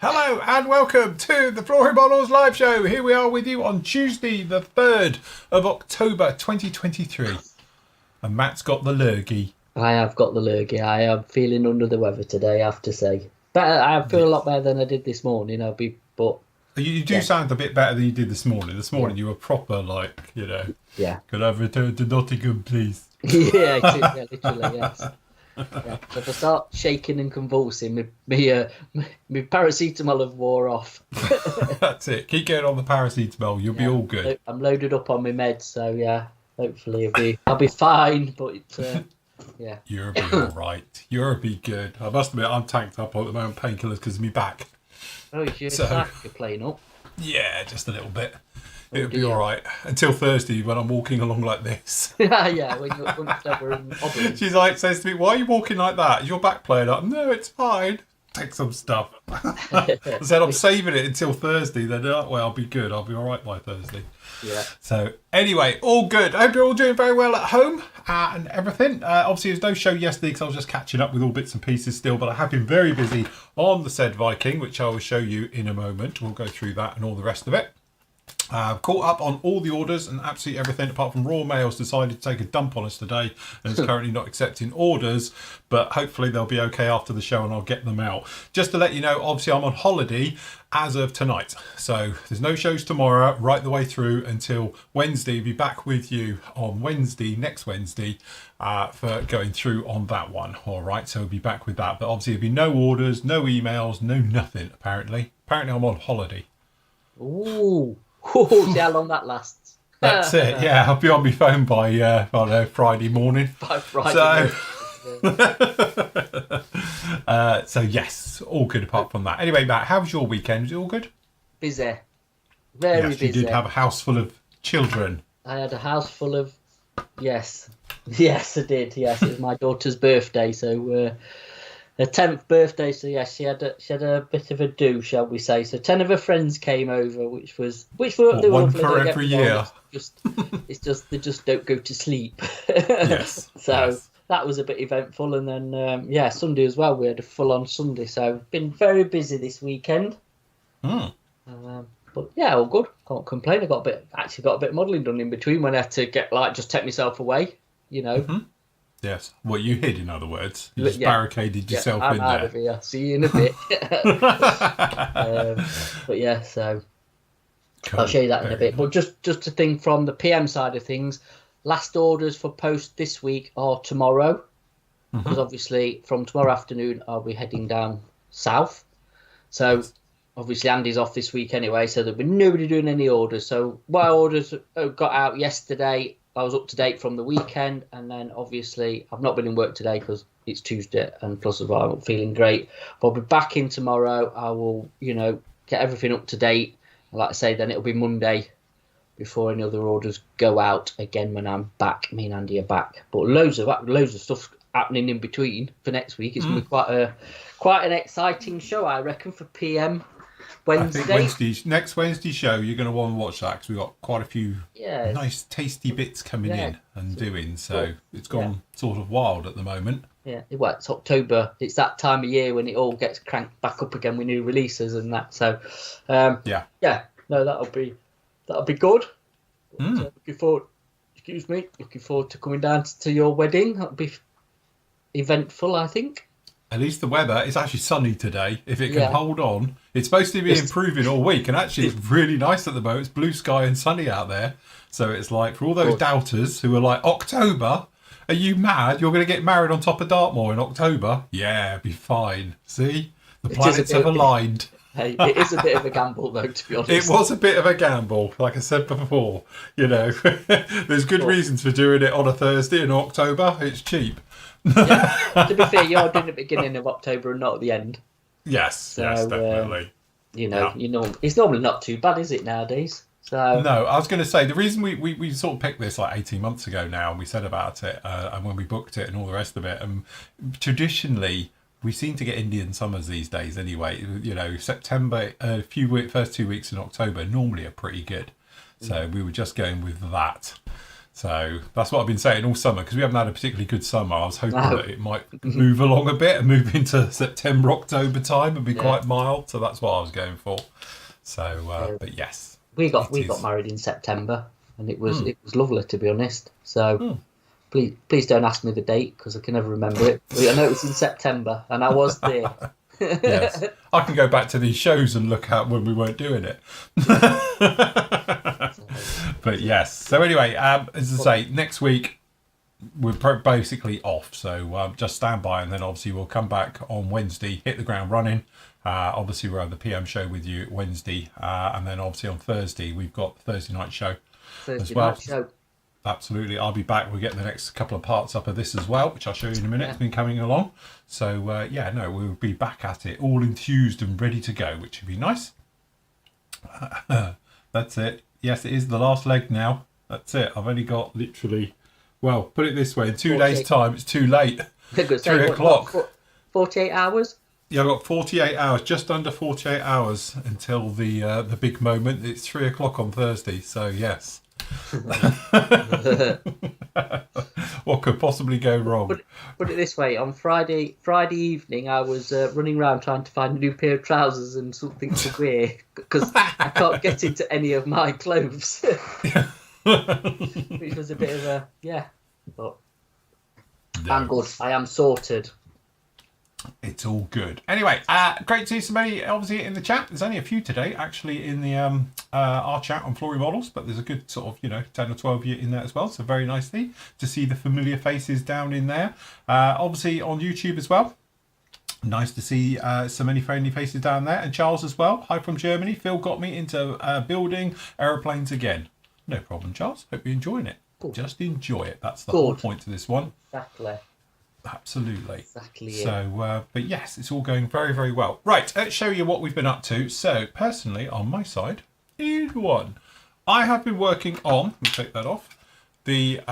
Hello and welcome to the Flory Models live show. Here we are with you on Tuesday, the 3rd of October 2023. And Matt's got the lurgy. I have got the lurgy. I am feeling under the weather today, I have to say. Better. I feel a lot better than I did this morning. But you do sound a bit better than you did this morning. This morning you were proper, could I return to Nottingham, please? Yeah, literally, yes. Yeah. So if I start shaking and convulsing, my paracetamol have wore off. That's it. Keep going on the paracetamol. You'll be all good. I'm loaded up on my meds, so yeah. Hopefully I'll be fine. But yeah. You'll be all right. You'll be good. I must admit, I'm tanked up at the moment, painkillers because of my back. Oh, you're playing up. Yeah, just a little bit. It'll be all right until Thursday when I'm walking along like this. Yeah, when you're hunched over and hobbling. She's like, says to me, "Why are you walking like that? Is your back playing up?" No, it's fine. Take some stuff. I said I'm saving it until Thursday. Then, I'll be good. I'll be all right by Thursday. Yeah. So anyway, all good. I hope you're all doing very well at home and everything. Obviously, there's no show yesterday because I was just catching up with all bits and pieces still. But I have been very busy on the said Viking, which I will show you in a moment. We'll go through that and all the rest of it. Caught up on all the orders and absolutely everything apart from Royal Mail's decided to take a dump on us today and is currently not accepting orders, but hopefully they'll be okay after the show and I'll get them out. Just to let you know, obviously I'm on holiday as of tonight, so there's no shows tomorrow right the way through until Wednesday. I'll be back with you on next Wednesday, for going through on that one. All right, so we'll be back with that, but obviously there'll be no orders, no emails, no nothing. Apparently I'm on holiday. Ooh. See how long that lasts. That's it. Yeah, I'll be on my phone by Friday morning. By Friday. So yes, all good apart from that. Anyway, Matt, how was your weekend? Was it all good? Busy. Very busy. You did have a house full of children. I had a house full of... Yes, I did. Yes, it was my daughter's birthday, so... her 10th birthday, so yes, she had a bit of a do, shall we say? So 10 of her friends came over, which were one for every year. It's just they just don't go to sleep. Yes. That was a bit eventful, and then Sunday as well. We had a full-on Sunday, so been very busy this weekend. But yeah, all good. Can't complain. I got a bit of modelling done in between when I had to just take myself away, you know. Mm-hmm. Yes. Well, you hid, in other words. You just barricaded yourself I'm in out there. Of here. See you in a bit. But yeah, so cool. I'll show you that in a bit. But just to think from the PM side of things, last orders for post this week are tomorrow. Because obviously from tomorrow afternoon I'll be heading down south. So obviously Andy's off this week anyway, so there'll be nobody doing any orders. So my orders got out yesterday. I was up to date from the weekend, and then obviously I've not been in work today because it's Tuesday, and plus as well I'm not feeling great. But I'll be back in tomorrow. I will, get everything up to date. And like I say, then it'll be Monday before any other orders go out again when I'm back. Me and Andy are back, but loads of stuff happening in between for next week. It's going to be quite an exciting show, I reckon, for PM. Wednesday. I think next Wednesday show, you're going to want to watch that because we've got quite a few nice, tasty bits coming in and doing. So it's gone sort of wild at the moment. Yeah, well, it's October. It's that time of year when it all gets cranked back up again with new releases and that. So, no, that'll be good. Looking forward to coming down to your wedding. That'll be eventful, I think. At least the weather is actually sunny today. If it can hold on, it's supposed to be improving all week, and actually it's really nice at the moment. It's blue sky and sunny out there. So it's like for all those doubters who are like, October, are you mad? You're going to get married on top of Dartmoor in October? Yeah, be fine. See, the planets have aligned. Hey, it is a bit of a gamble though, to be honest. It was a bit of a gamble, like I said before. There's good reasons for doing it on a Thursday in October. It's cheap. To be fair, you're doing it at the beginning of October and not at the end. Yes, definitely. It's normally not too bad, is it, nowadays? So no, I was going to say the reason we sort of picked this like 18 months ago now, and we said about it, and when we booked it and all the rest of it, and traditionally we seem to get Indian summers these days anyway. September, first 2 weeks in October normally are pretty good, so we were just going with that. So that's what I've been saying all summer, because we haven't had a particularly good summer. I was hoping that it might move along a bit and move into September, October time and be quite mild. So that's what I was going for. So, but yes, we got married in September, and it was lovely, to be honest. So please don't ask me the date, because I can never remember it. But I know it was in September, and I was there. Yes, I can go back to these shows and look at when we weren't doing it. But yes, so anyway, as I say, next week we're basically off, so just stand by, and then obviously we'll come back on Wednesday, hit the ground running. Obviously we'll have the PM show with you Wednesday, and then obviously on Thursday we've got the Thursday night show as well. Absolutely, I'll be back. We'll get the next couple of parts up of this as well, which I'll show you in a minute. It's been coming along, so we'll be back at it, all enthused and ready to go, which would be nice. That's it. Yes, it is the last leg now. That's it. I've only got literally, well, put it this way, in 2 days' time, it's too late. 3 o'clock. 48 hours? Yeah, I've got 48 hours, just under 48 hours until the big moment. It's 3 o'clock on Thursday, so yes. What could possibly go wrong? Put it this way: on Friday evening, I was running around trying to find a new pair of trousers and something to wear, because I can't get into any of my clothes. Which was a bit of a but I'm good. I am sorted. It's all good. Anyway, great to see somebody obviously in the chat. There's only a few today actually in the our chat on Flory models, but there's a good sort of 10 or 12 in there as well. So very nicely to see the familiar faces down in there. Obviously on YouTube as well. Nice to see so many friendly faces down there, and Charles as well. Hi from Germany. Phil got me into building aeroplanes again. No problem, Charles. Hope you're enjoying it. Good. Just enjoy it. That's the whole point to this one. Exactly. Absolutely. Exactly. So, but yes, it's all going very, very well. Right, let's show you what we've been up to. So, personally, on my side, is one. I have been working on, let me take that off, the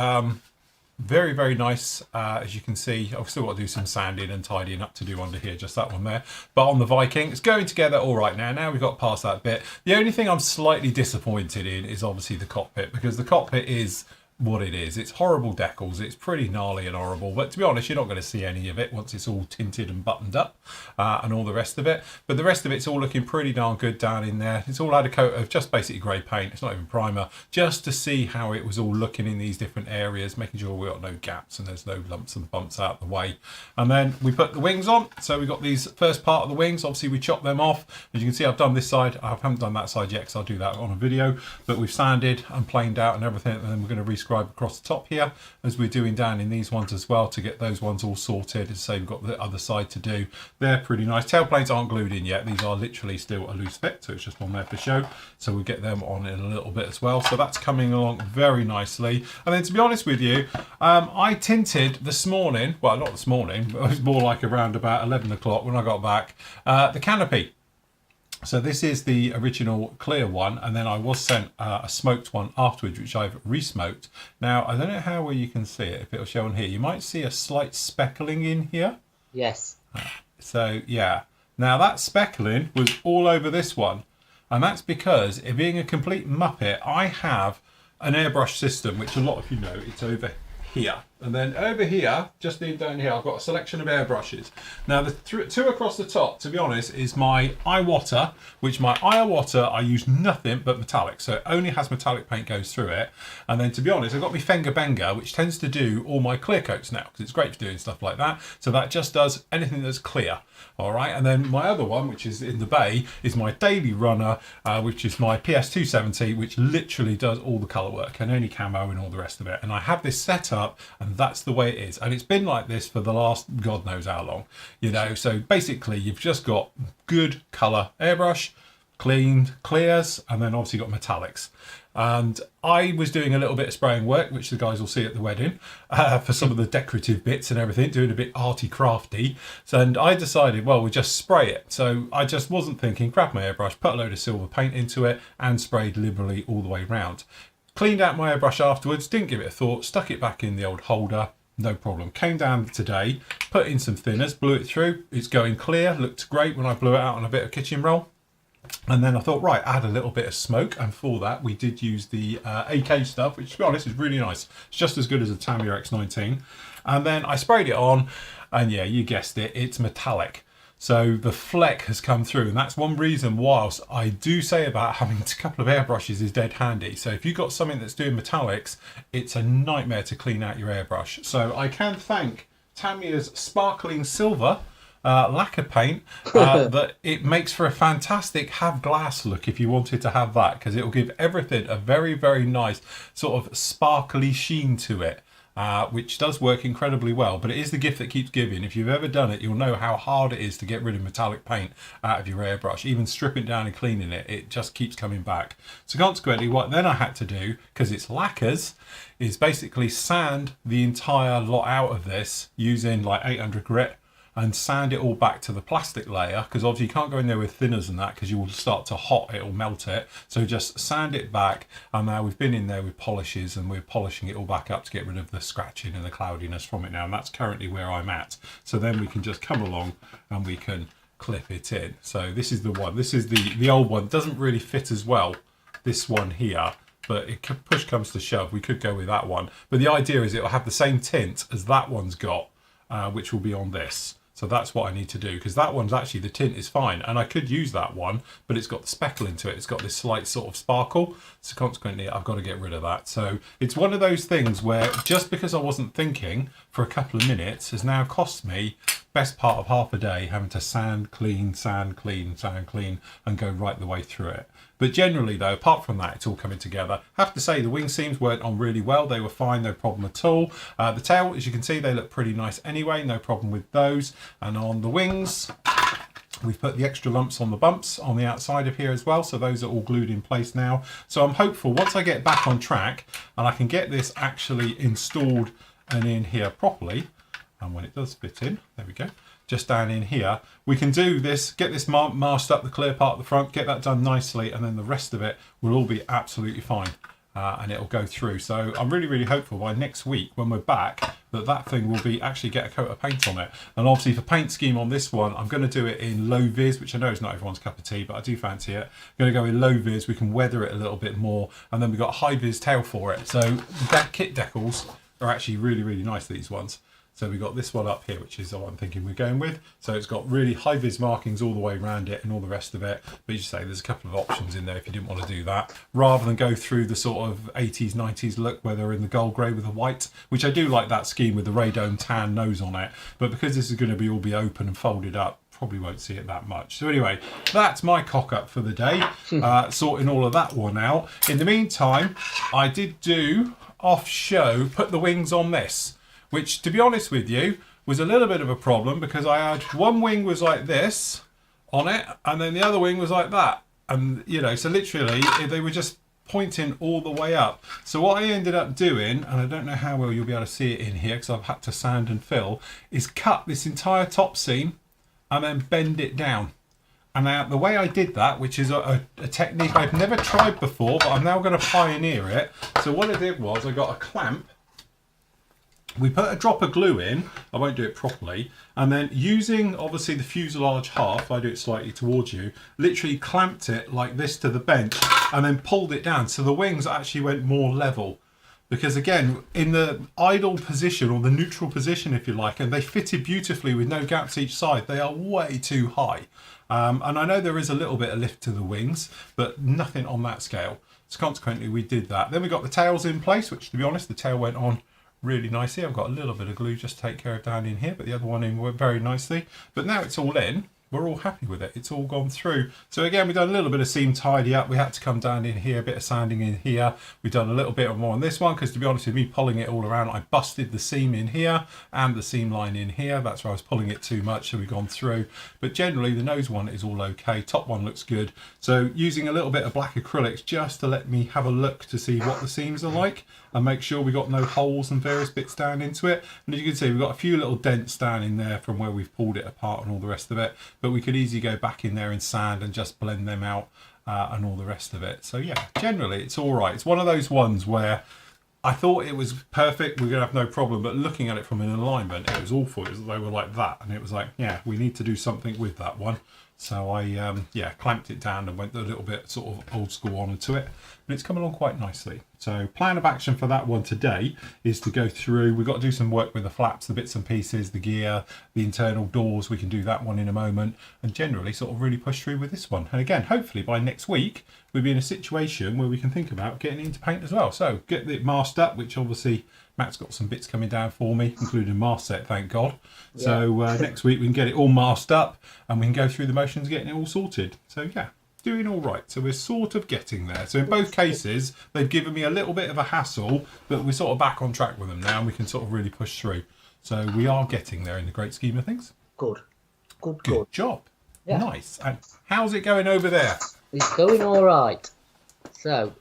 very, very nice, as you can see, I've still got to do some sanding and tidying up to do under here, just that one there. But on the Viking, it's going together all right now. Now we've got past that bit. The only thing I'm slightly disappointed in is obviously the cockpit, because the cockpit is what it is. It's horrible decals. It's pretty gnarly and horrible, but to be honest, you're not going to see any of it once it's all tinted and buttoned up and all the rest of it. But the rest of it's all looking pretty darn good down in there. It's all had a coat of just basically grey paint. It's not even primer, just to see how it was all looking in these different areas, making sure we've got no gaps and there's no lumps and bumps out of the way. And then we put the wings on. So we've got these first part of the wings. Obviously we chopped them off. As you can see, I've done this side. I haven't done that side yet, because I'll do that on a video, but we've sanded and planed out and everything, and then we're going to rescribe across the top here, as we're doing down in these ones as well, to get those ones all sorted. As I say, we've got the other side to do. They're pretty nice. Tailplanes aren't glued in yet. These are literally still a loose fit, so it's just on there for show. So we'll get them on in a little bit as well. So that's coming along very nicely. And then, to be honest with you, I tinted this morning, well, not this morning, but it was more like around about 11 o'clock when I got back, the canopy. So this is the original clear one, and then I was sent a smoked one afterwards, which I've re-smoked. Now, I don't know how well you can see it, if it'll show on here. You might see a slight speckling in here. Yes. So, yeah. Now, that speckling was all over this one, and that's because, it being a complete muppet, I have an airbrush system, which a lot of you know, it's over here. And then over here, just down here, I've got a selection of airbrushes. Now, the two across the top, to be honest, is my Iwata, which my Iwata, I use nothing but metallic. So it only has metallic paint goes through it. And then, to be honest, I've got my Fenga Benga, which tends to do all my clear coats now, because it's great for doing stuff like that. So that just does anything that's clear. All right, and then my other one, which is in the bay, is my daily runner, which is my PS270, which literally does all the colour work and any camo and all the rest of it. And I have this set up, and that's the way it is. And it's been like this for the last God knows how long, you know. So basically, you've just got good colour airbrush, cleaned clears, and then obviously got metallics. And I was doing a little bit of spraying work, which the guys will see at the wedding, for some of the decorative bits and everything, doing a bit arty crafty. So, and I decided, well, we'll just spray it. So I just wasn't thinking, grab my airbrush, put a load of silver paint into it, and sprayed liberally all the way round. Cleaned out my airbrush afterwards, didn't give it a thought, stuck it back in the old holder, no problem. Came down today, put in some thinners, blew it through. It's going clear, looked great when I blew it out on a bit of kitchen roll. And then I thought, right, add a little bit of smoke, and for that we did use the AK stuff, which to be honest is really nice. It's just as good as a Tamiya X19. And then I sprayed it on, and yeah, you guessed it, it's metallic. So the fleck has come through, and that's one reason whilst I do say about having a couple of airbrushes is dead handy. So if you've got something that's doing metallics, it's a nightmare to clean out your airbrush. So I can thank Tamiya's sparkling silver lacquer paint that it makes for a fantastic have glass look if you wanted to have that, because it will give everything a very, very nice sort of sparkly sheen to it. Which does work incredibly well, but it is the gift that keeps giving. If you've ever done it, you'll know how hard it is to get rid of metallic paint out of your airbrush. Even stripping down and cleaning it, it just keeps coming back. So consequently, what then I had to do, because it's lacquers, is basically sand the entire lot out of this using like 800 grit and sand it all back to the plastic layer, because obviously you can't go in there with thinners and that because you will start to hot, it will melt it. So just sand it back, and now we've been in there with polishes and we're polishing it all back up to get rid of the scratching and the cloudiness from it now, and that's currently where I'm at. So then we can just come along and we can clip it in. So this is the one, this is the old one. It doesn't really fit as well, this one here, but it could, push comes to shove, we could go with that one. But the idea is it will have the same tint as that one's got, which will be on this. So that's what I need to do, because that one's actually, the tint is fine, and I could use that one, but it's got the speckle into it. It's got this slight sort of sparkle, so consequently I've got to get rid of that. So it's one of those things where just because I wasn't thinking for a couple of minutes has now cost me best part of half a day having to sand, clean, sand, clean, sand, clean, and go right the way through it. But generally though, apart from that, it's all coming together. I have to say the wing seams weren't on really well. They were fine, no problem at all. The tail, as you can see, they look pretty nice anyway, no problem with those. And on the wings, we've put the extra lumps on the bumps on the outside of here as well. So those are all glued in place now. So I'm hopeful once I get back on track and I can get this actually installed and in here properly, and when it does fit in, there we go, just down in here, we can do this, get this masked up, the clear part at the front, get that done nicely, and then the rest of it will all be absolutely fine, and it'll go through. So I'm really, really hopeful by next week when we're back that that thing will be actually get a coat of paint on it. And obviously for paint scheme on this one, I'm going to do it in low vis, which I know is not everyone's cup of tea, but I do fancy it. I'm going to go in low vis, we can weather it a little bit more, and then we've got a high vis tail for it. So that kit decals are actually really, really nice, these ones. So we've got this one up here, which is the one I'm thinking we're going with. So it's got really high vis markings all the way around it and all the rest of it. But you say there's a couple of options in there if you didn't want to do that, rather than go through the sort of 80s, 90s look where they're in the gold grey with the white, which I do like that scheme with the radome tan nose on it. But because this is going to be all be open and folded up, probably won't see it that much. So anyway, that's my cock up for the day, sorting all of that one out. In the meantime, I did do off show, put the wings on this, which to be honest with you was a little bit of a problem, because I had one wing was like this on it and then the other wing was like that, and you know, so literally they were just pointing all the way up. So what I ended up doing, and I don't know how well you'll be able to see it in here because I've had to sand and fill, is cut this entire top seam and then bend it down. And now the way I did that, which is a technique I've never tried before, but I'm now going to pioneer it. So what I did was I got a clamp, we put a drop of glue in, I won't do it properly, and then using obviously the fuselage half, I do it slightly towards you, literally clamped it like this to the bench and then pulled it down so the wings actually went more level. Because again, in the idle position, or the neutral position if you like, and they fitted beautifully with no gaps each side, they are way too high. And I know there is a little bit of lift to the wings, but nothing on that scale. So consequently we did that. Then we got the tails in place, which to be honest, the tail went on really nicely. I've got a little bit of glue just to take care of down in here, but the other one in went very nicely. But now it's all in, we're all happy with it. It's all gone through. So again, we've done a little bit of seam tidy up. We had to come down in here, a bit of sanding in here. We've done a little bit more on this one because, to be honest with me, pulling it all around, I busted the seam in here and the seam line in here. That's where I was pulling it too much, so we've gone through. But generally the nose one is all okay. Top one looks good. So using a little bit of black acrylics just to let me have a look to see what the seams are like and make sure we got no holes and various bits down into it. And as you can see, we've got a few little dents down in there from where we've pulled it apart and all the rest of it, but we could easily go back in there and sand and just blend them out and all the rest of it. So yeah, generally it's all right. It's one of those ones where I thought it was perfect, we're gonna have no problem, but looking at it from an alignment, it was awful. It was, they were like that, and it was like, yeah, we need to do something with that one. So I clamped it down and went a little bit sort of old school onto it, and it's come along quite nicely. So plan of action for that one today is to go through. We've got to do some work with the flaps, the bits and pieces, the gear, the internal doors. We can do that one in a moment, and generally sort of really push through with this one. And again, hopefully by next week we'll be in a situation where we can think about getting into paint as well. So get it masked up, which obviously Matt's got some bits coming down for me, including mask set, thank God. Yeah. So next week we can get it all masked up and we can go through the motions of getting it all sorted. So yeah, doing all right. So we're sort of getting there. So in both cases, they've given me a little bit of a hassle, but we're sort of back on track with them now and we can sort of really push through. So we are getting there in the great scheme of things. Good. Good job. Yeah. Nice. And how's it going over there? It's going all right. So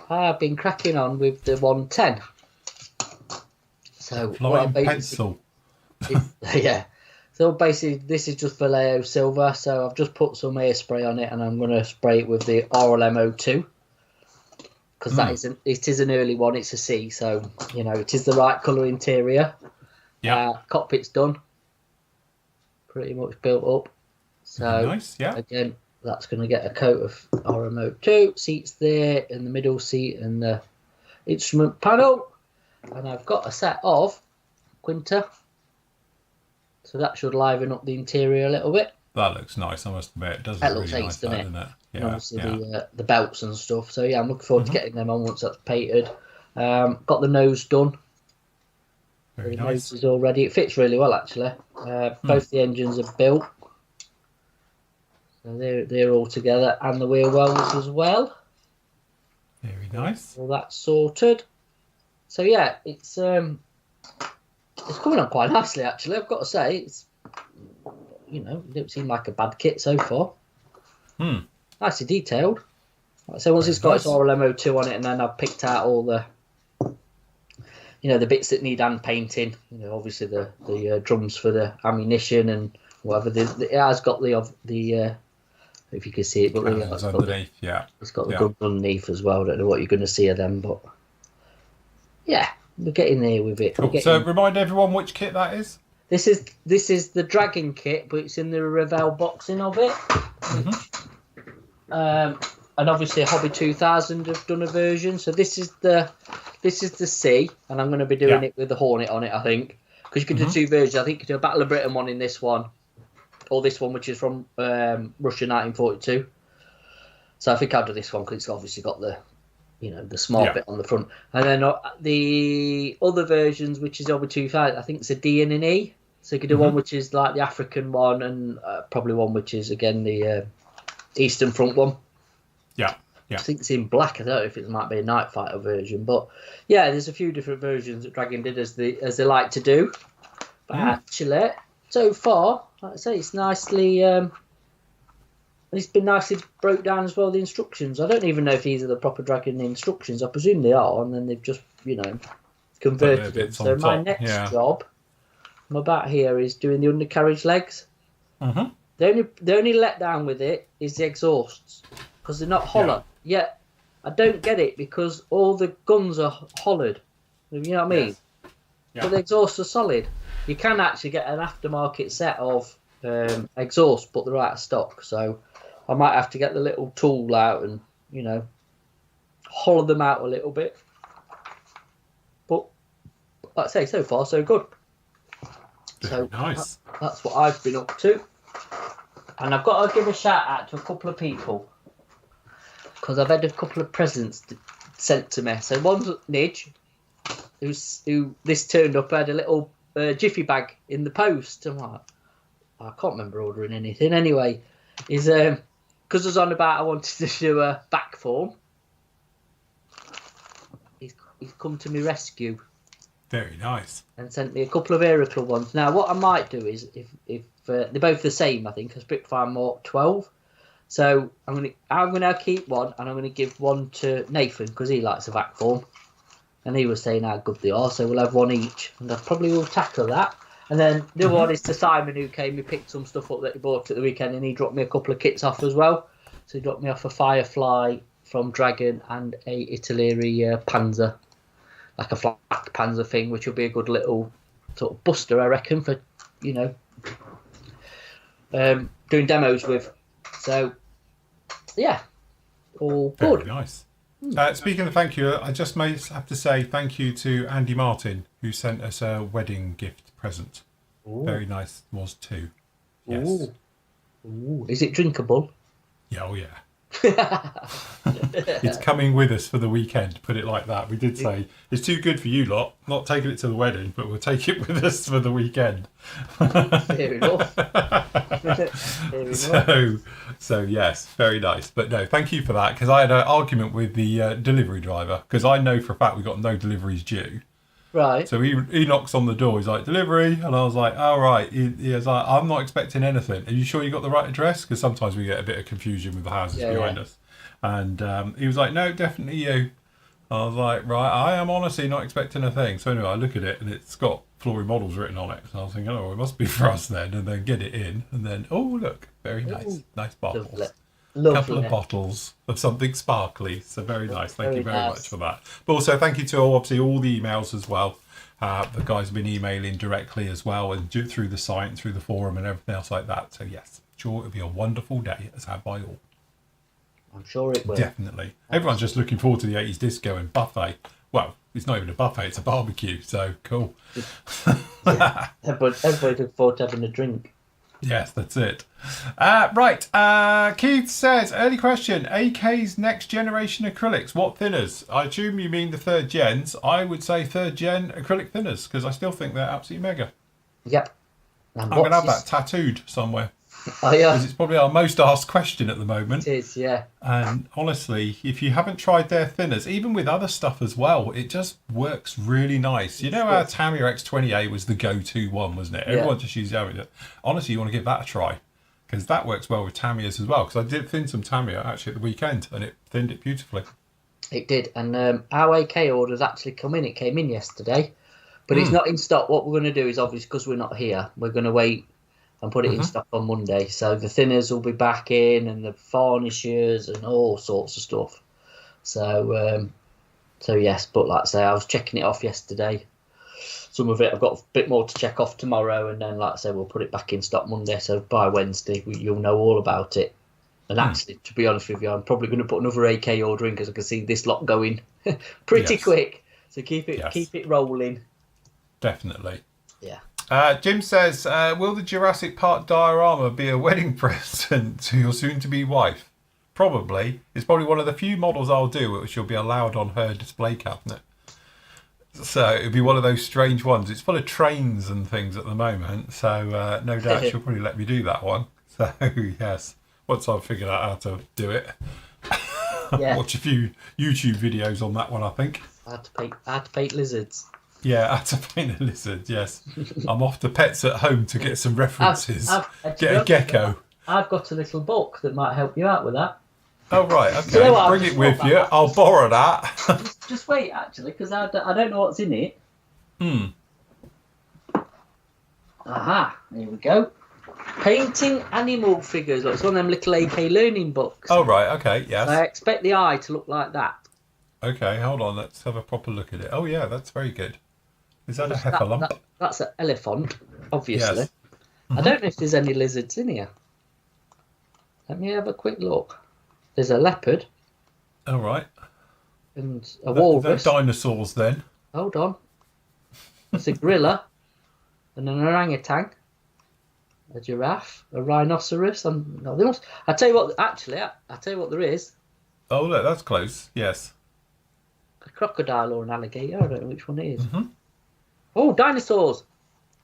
I've been cracking on with the 110. So flying pencil. Yeah. So basically, this is just Vallejo silver. So I've just put some hairspray on it, and I'm going to spray it with the RLM02 because it is an early one. It's a C, so you know it is the right colour interior. Yeah. Cockpit's done. Pretty much built up. So nice. Yeah. Again, that's going to get a coat of RMO2. Seats there in the middle seat and the instrument panel. And I've got a set of Quinta. So that should liven up the interior a little bit. That looks nice, I must admit. It does that look looks really nice, nice, doesn't it? Yeah, and obviously the belts and stuff. So yeah, I'm looking forward to getting them on once that's painted. Got the nose done. Very the nice. nose is all ready. It fits really well actually. Both the engines are built. So they're all together, and the wheel wells as well. Very nice. All that's sorted. So yeah, it's coming on quite nicely actually. I've got to say, it's it don't seem like a bad kit so far. Nicely detailed. So once it's got its RLMO2 on it, and then I've picked out all the the bits that need hand painting. Obviously the drums for the ammunition and whatever. It has got the if you can see it, but it's underneath. It's got the gun underneath as well. I don't know what you're going to see of them, but yeah, we're getting there with it. Cool. So remind everyone which kit that is. This is the Dragon kit, but it's in the Revell boxing of it. And obviously Hobby 2000 have done a version. So this is the C, and I'm going to be doing it with the Hornet on it, I think, because you can do two versions. I think you can do a Battle of Britain one in this one, or this one, which is from Russia 1942. So I think I'll do this one because it's obviously got the smart bit on the front. And then the other versions, which is over 2000, I think it's a D and an E. So you could do one which is like the African one, and probably one which is, again, the Eastern Front one. Yeah. I think it's in black. I don't know if it might be a Night Fighter version. But yeah, there's a few different versions that Dragon did as they like to do. But actually, so far, like I say, it's nicely... it's been nicely broke down as well, the instructions. I don't even know if these are the proper Dragon instructions. I presume they are, and then they've just, converted them. So my next job, I'm about here, is doing the undercarriage legs. The only letdown with it is the exhausts, because they're not hollow. Yet, I don't get it, because all the guns are hollowed. You know what I mean? Yes. Yeah. But the exhausts are solid. You can actually get an aftermarket set of exhausts, but they're out of stock. So I might have to get the little tool out and, hollow them out a little bit. But, like I say, so far, so good. So nice. That's what I've been up to. And I've got to give a shout out to a couple of people, because I've had a couple of presents sent to me. So one's Nidge, who this turned up, had a little jiffy bag in the post. I'm like, I can't remember ordering anything. Anyway, is because I was on about I wanted to do a back form. He's come to my rescue. Very nice. And sent me a couple of Aero Club ones. Now, what I might do is, if they're both the same, I think, a Spitfire Mark 12. So I'm gonna keep one, and I'm gonna give one to Nathan because he likes a vac form, and he was saying how good they are. So we'll have one each, and I probably will tackle that. And then the other one is to Simon, who came. He picked some stuff up that he bought at the weekend, and he dropped me a couple of kits off as well. So he dropped me off a Firefly from Dragon and a Italeri Panzer, like a flat Panzer thing, which will be a good little sort of buster, I reckon, for doing demos with. So, yeah, all Very good. nice. Speaking of thank you, I just may have to say thank you to Andy Martin, who sent us a wedding gift present. Ooh. Very nice was too. Yes. Ooh. Is it drinkable? Yeah, oh yeah. It's coming with us for the weekend, put it like that. We did say it's too good for you lot, not taking it to the wedding, but we'll take it with us for the weekend. Fair enough. So yes, very nice. But no, thank you for that, because I had an argument with the delivery driver, because I know for a fact we got no deliveries due. Right. So he knocks on the door. He's like, delivery, and I was like, all right. He was like, I'm not expecting anything. Are you sure you got the right address? Because sometimes we get a bit of confusion with the houses behind us. And he was like, no, definitely you. I was like, right, I am honestly not expecting a thing. So anyway, I look at it and it's got Flory models written on it. So I was thinking, oh, it must be for us then. And then get it in, and then look, very nice, nice bottles. Lovely. Couple of bottles of something sparkly. So very nice. Thank you very much for that. But also thank you to all the emails as well. The guys have been emailing directly as well, and through the site and through the forum and everything else like that. So yes, sure it'll be a wonderful day as had by all. I'm sure it will. Definitely. Everyone's just looking forward to the 80s disco and buffet. Well, it's not even a buffet, it's a barbecue. So cool. Everybody look forward to having a drink. Yes, that's it. Right. Keith says, early question, AK's next generation acrylics, what thinners? I assume you mean the third gens. I would say third gen acrylic thinners, because I still think they're absolutely mega. Yep. I'm going to have that tattooed somewhere. Oh, yeah. Because it's probably our most asked question at the moment. It is, yeah. And honestly, if you haven't tried their thinners, even with other stuff as well, it just works really nice. You know how Tamiya X20A was the go-to one, wasn't it? Everyone just used it. Honestly, you want to give that a try, because that works well with Tamiyas as well. Because I did thin some Tamiya actually at the weekend, and it thinned it beautifully. It did. And our AK order's actually come in. It came in yesterday, but it's not in stock. What we're going to do is, obviously, because we're not here, we're going to wait and put it in stock on Monday. So the thinners will be back in, and the varnishes and all sorts of stuff. So yes, but like I say, I was checking it off yesterday. Some of it I've got a bit more to check off tomorrow, and then like I say, we'll put it back in stock Monday. So by Wednesday, you'll know all about it. And actually, to be honest with you, I'm probably going to put another AK order in, because I can see this lot going pretty quick. So keep it rolling. Definitely. Yeah. Jim says, will the Jurassic Park diorama be a wedding present to your soon-to-be wife? Probably. It's probably one of the few models I'll do which will be allowed on her display cabinet. So it'll be one of those strange ones. It's full of trains and things at the moment, so no doubt she'll probably let me do that one. So yes, once I've figured out how to do it. Watch a few YouTube videos on that one, I think. I had to paint lizards. Yeah, I had to paint a lizard, yes. I'm off to Pets at Home to get some references. Get a gecko. I've got a little book that might help you out with that. Oh, right, okay. You know, bring it with you. I'll borrow that. just wait, actually, because I don't know what's in it. Aha, here we go. Painting animal figures. It's one of them little AK learning books. Oh, right, okay, yes. I expect the eye to look like that. Okay, hold on. Let's have a proper look at it. Oh, yeah, that's very good. Is that a heffalump? That's an elephant, obviously. Yes. I don't know if there's any lizards in here. Let me have a quick look. There's a leopard. Oh, right. And a walrus. They're dinosaurs, then. Hold on. There's a gorilla. And an orangutan. A giraffe. A rhinoceros. I tell you what, actually, I tell you what there is. Oh, look, that's close. Yes. A crocodile or an alligator. I don't know which one it is. Oh, dinosaurs.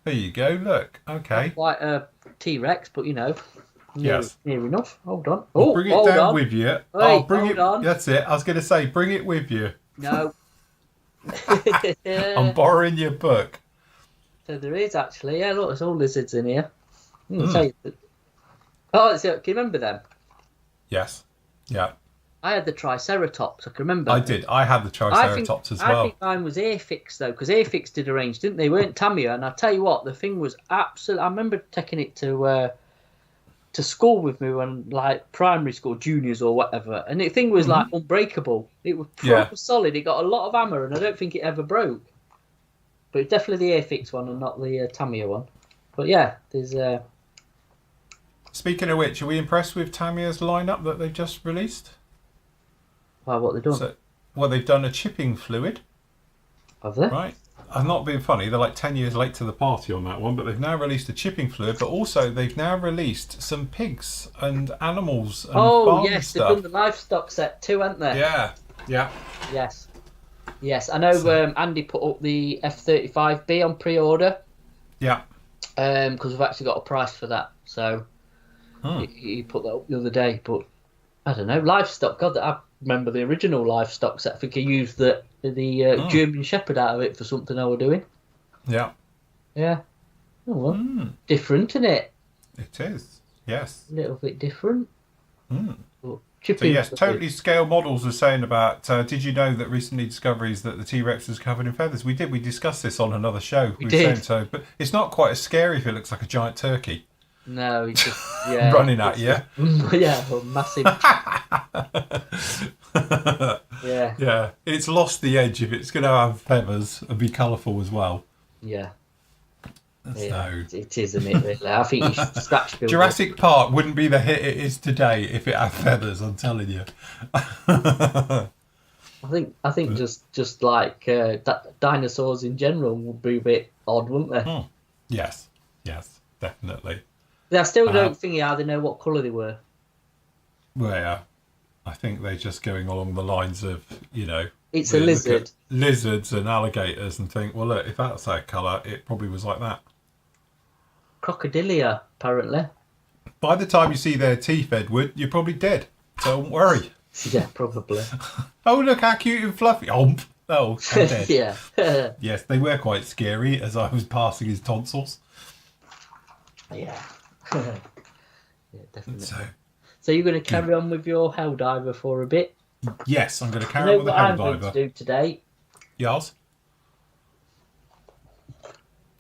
There you go. Look. Okay. Not like a T-Rex, but you know. Near enough. Hold on. Well, bring it down with you. Wait, bring it. On. That's it. I was going to say, bring it with you. No. I'm borrowing your book. So there is actually. Yeah, look, there's all lizards in here. Can you remember them? Yes. Yeah. I had the Triceratops. I can remember. I did. I had the Triceratops as well. I think mine was Airfix though, because Airfix did arrange, didn't they? Weren't Tamiya? And I tell you what, the thing was absolute. I remember taking it to school with me when like primary school, juniors or whatever, and the thing was like unbreakable. It was proper solid. It got a lot of hammer, and I don't think it ever broke. But it's definitely the Airfix one and not the Tamiya one. But yeah, there's Speaking of which, are we impressed with Tamiya's lineup that they've just released? Wow, what they've done? Well, they've done a chipping fluid. Have they? Right. I'm not being funny. They're like 10 years late to the party on that one, but they've now released a chipping fluid, but also they've now released some pigs and animals and farm yes, stuff. they've done the livestock set too, haven't they? Yeah. Yes. I know Andy put up the F-35B on pre-order. Yeah. Because we've actually got a price for that. So he put that up the other day. But I don't know, livestock. God, I remember the original livestock set. I think he used the German Shepherd out of it for something I was doing. Yeah. Yeah. Oh, well. Different, isn't it? It is. Yes. A little bit different. But So yes, totally scale models are saying about. Did you know that recently discoveries that the T-Rex was covered in feathers? We did. We discussed this on another show. We were did. saying so, but it's not quite as scary if it looks like a giant turkey. No, it's just running at you. Yeah, well, massive. Yeah. Yeah, it's lost the edge if it's going to have feathers and be colourful as well. Yeah. So It is, isn't it? Really? I think you should scratch build Jurassic Park wouldn't be the hit it is today if it had feathers. I'm telling you. I think just like dinosaurs in general would be a bit odd, wouldn't they? Yes, definitely. I still don't think they know what colour they were. Well, yeah. I think they're just going along the lines of, It's a lizard. Lizards and alligators and think, well, look, if that's that colour, it probably was like that. Crocodilia, apparently. By the time you see their teeth, Edward, you're probably dead. Don't worry. Yeah, probably. Oh, look how cute and fluffy. Oh, I'm dead. Yeah. Yes, they were quite scary as I was passing his tonsils. Yeah. Yeah, definitely. So you're going to carry on with your Helldiver for a bit? yes, I'm going to carry on with the what I'm going Helldiver. to do today? Yes.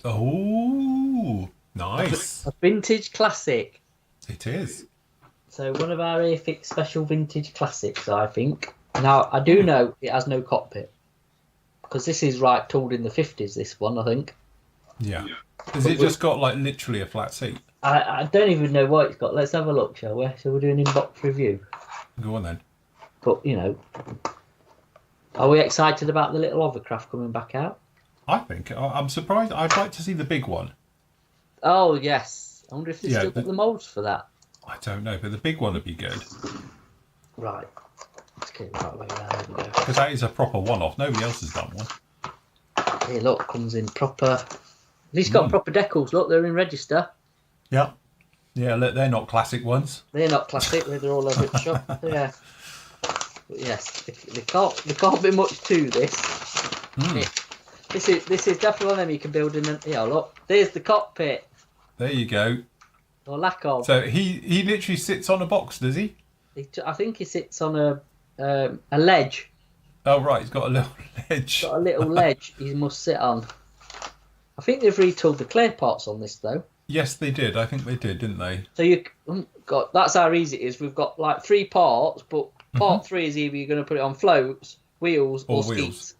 Oh, nice. A vintage classic. It is. So one of our Airfix special vintage classics, I think. Now, I do know it has no cockpit. Because this is tooled in the 50s, this one, I think. Yeah. Has it just got like literally a flat seat? I don't even know what it's got. Let's have a look, shall we? Shall we do an inbox review? Go on then. But, are we excited about the little hovercraft coming back out? I think. I'm surprised. I'd like to see the big one. Oh, yes. I wonder if they've still got the moulds for that. I don't know, but the big one would be good. Right. Let's get it the right way around. Because that is a proper one-off. Nobody else has done one. Here, look, comes in proper. At least got proper decals. Look, they're in register. Yeah. Yeah, look, they're not classic ones. They're not classic. They're all over the shop. Yeah. But yes, there can't be much to this. This is definitely one of them you can build in. Yeah, look, there's the cockpit. There you go. Or lack of. So he literally sits on a box, does he? I think he sits on a ledge. Oh right, he's got a little ledge. Got a little ledge he must sit on. I think they've retooled the clear parts on this though. Yes, they did. I think they did, didn't they? So that's how easy it is. We've got like 3 parts, but part 3 is either you're going to put it on floats, wheels, or skis.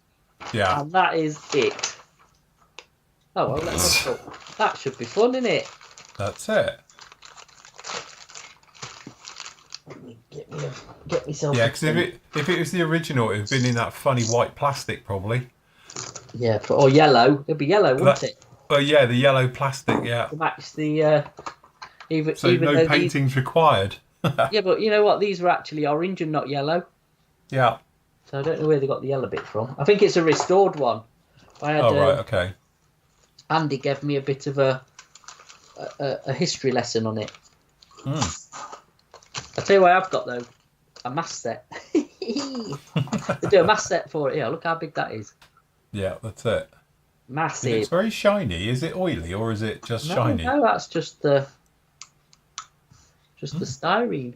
Yeah. And that is it. Oh well, let's look. That should be fun, isn't it? That's it. Let me get myself. Yeah, because if it was the original, it'd been in that funny white plastic probably. Yeah, or yellow. It'd be yellow, wouldn't it? Oh yeah, the yellow plastic. Yeah. To match the. So even no paintings required. Yeah, but you know what? These were actually orange and not yellow. Yeah. So I don't know where they got the yellow bit from. I think it's a restored one. Right, okay. Andy gave me a bit of a history lesson on it. I'll tell you what I've got though, a mast set. They do a mast set for it. Yeah, look how big that is. Yeah, that's it. Massive. It's very shiny. Is it oily or is it just shiny? No, that's just the styrene.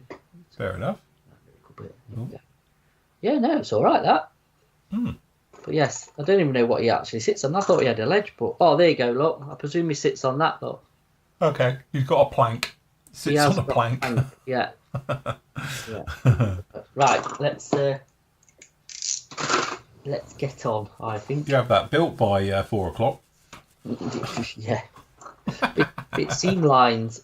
Fair enough. Yeah, no, it's all right that. But yes, I don't even know what he actually sits on. I thought he had a ledge, but there you go. Look, I presume he sits on that. Look. Okay, you've got a plank. Sits on a plank. Yeah. Yeah. Right, let's get on. I think. You have that built by 4 o'clock. Yeah. Bit seam lines.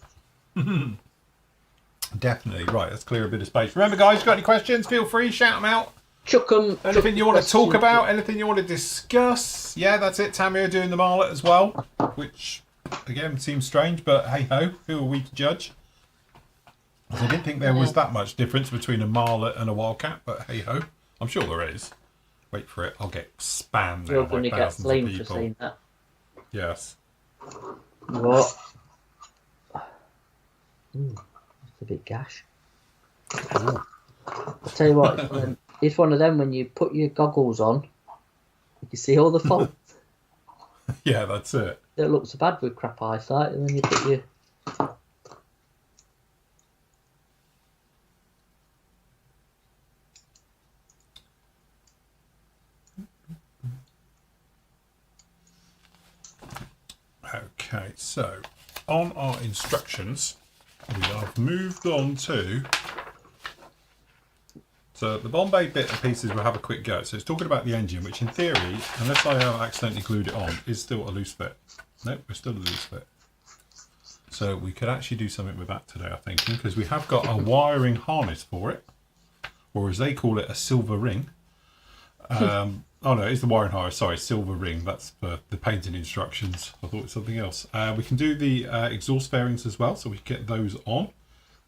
Definitely. Right, let's clear a bit of space. Remember, guys, if you've got any questions, feel free, shout them out. Chuck them. Anything you want to talk about, anything you want to discuss. Yeah, that's it. Tamio doing the marlet as well, which, again, seems strange, but hey-ho, who are we to judge? I didn't think there was that much difference between a marlet and a wildcat, but hey-ho, I'm sure there is. Wait for it. I'll get spammed now. You're going to get blamed of for people. saying that. Yes. What? That's a bit gash. Ooh. I'll tell you what, it's one of them when you put your goggles on, you can see all the faults. Yeah, that's it. It don't look so bad with crap eyesight, and then you put your... Okay, so on our instructions, we have moved on to... So the Bombay bit and pieces will have a quick go. So it's talking about the engine, which in theory, unless I have accidentally glued it on, is still a loose fit. Nope, we're still a loose fit. So we could actually do something with that today, I'm thinking, because we have got a wiring harness for it, or as they call it, a silver ring. Oh no, it's the wiring harness, sorry, silver ring. That's for the painting instructions. I thought it was something else. We can do the exhaust fairings as well, so we can get those on.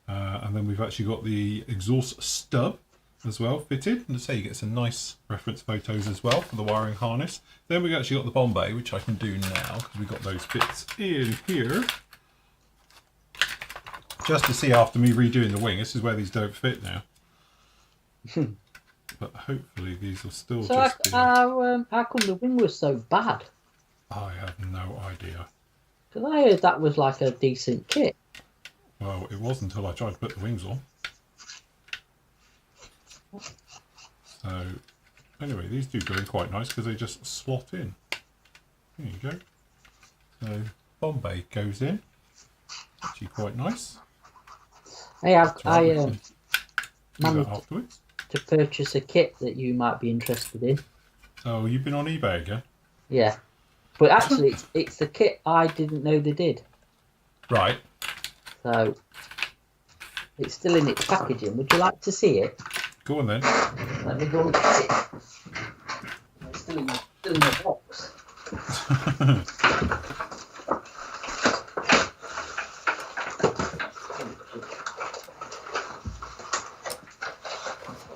And then we've actually got the exhaust stub as well fitted, and to say you get some nice reference photos as well for the wiring harness. Then we've actually got the Bombay, which I can do now because we've got those bits in here. Just to see after me redoing the wing, this is where these don't fit now. But hopefully these will still So just be... how come the wing was so bad? I have no idea. Because I heard that was like a decent kit. Well, it was until I tried to put the wings on. So, anyway, these do go in quite nice because they just slot in. There you go. So, Bombay goes in. Actually quite nice. Hey, I Do that managed afterwards. to purchase a kit that you might be interested in. Oh, you've been on eBay again? Yeah. But actually, it's the kit I didn't know they did. Right. So, it's still in its packaging. Would you like to see it? Go on then. Let me go and get it. It's still in the box.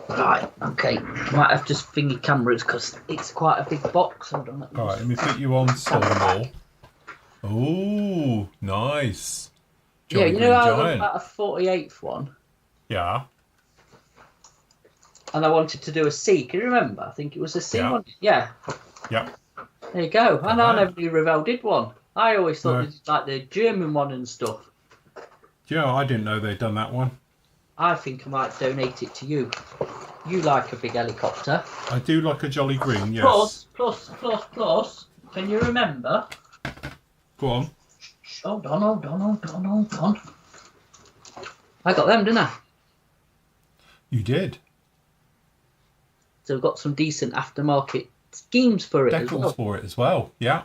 Right, okay. Might have to swing your cameras because it's quite a big box. Hold on. Alright, let me put you on Stonewall. Oh, nice. Yeah, Jolly you Green know how Giant. about a 48th one? Yeah. And I wanted to do a C. Can you remember? I think it was a C Yeah. one. Yeah. Yeah. There you go. And I never knew Revell did one. I always thought No. it was like the German one and stuff. Do you know, I didn't know they'd done that one. I think I might donate it to you. You like a big helicopter. I do like a Jolly Green, yes. Plus. Can you remember? Go on. Hold on. I got them, didn't I? You did. So we've got some decent aftermarket schemes for it as Decals well. for it as well. Yeah.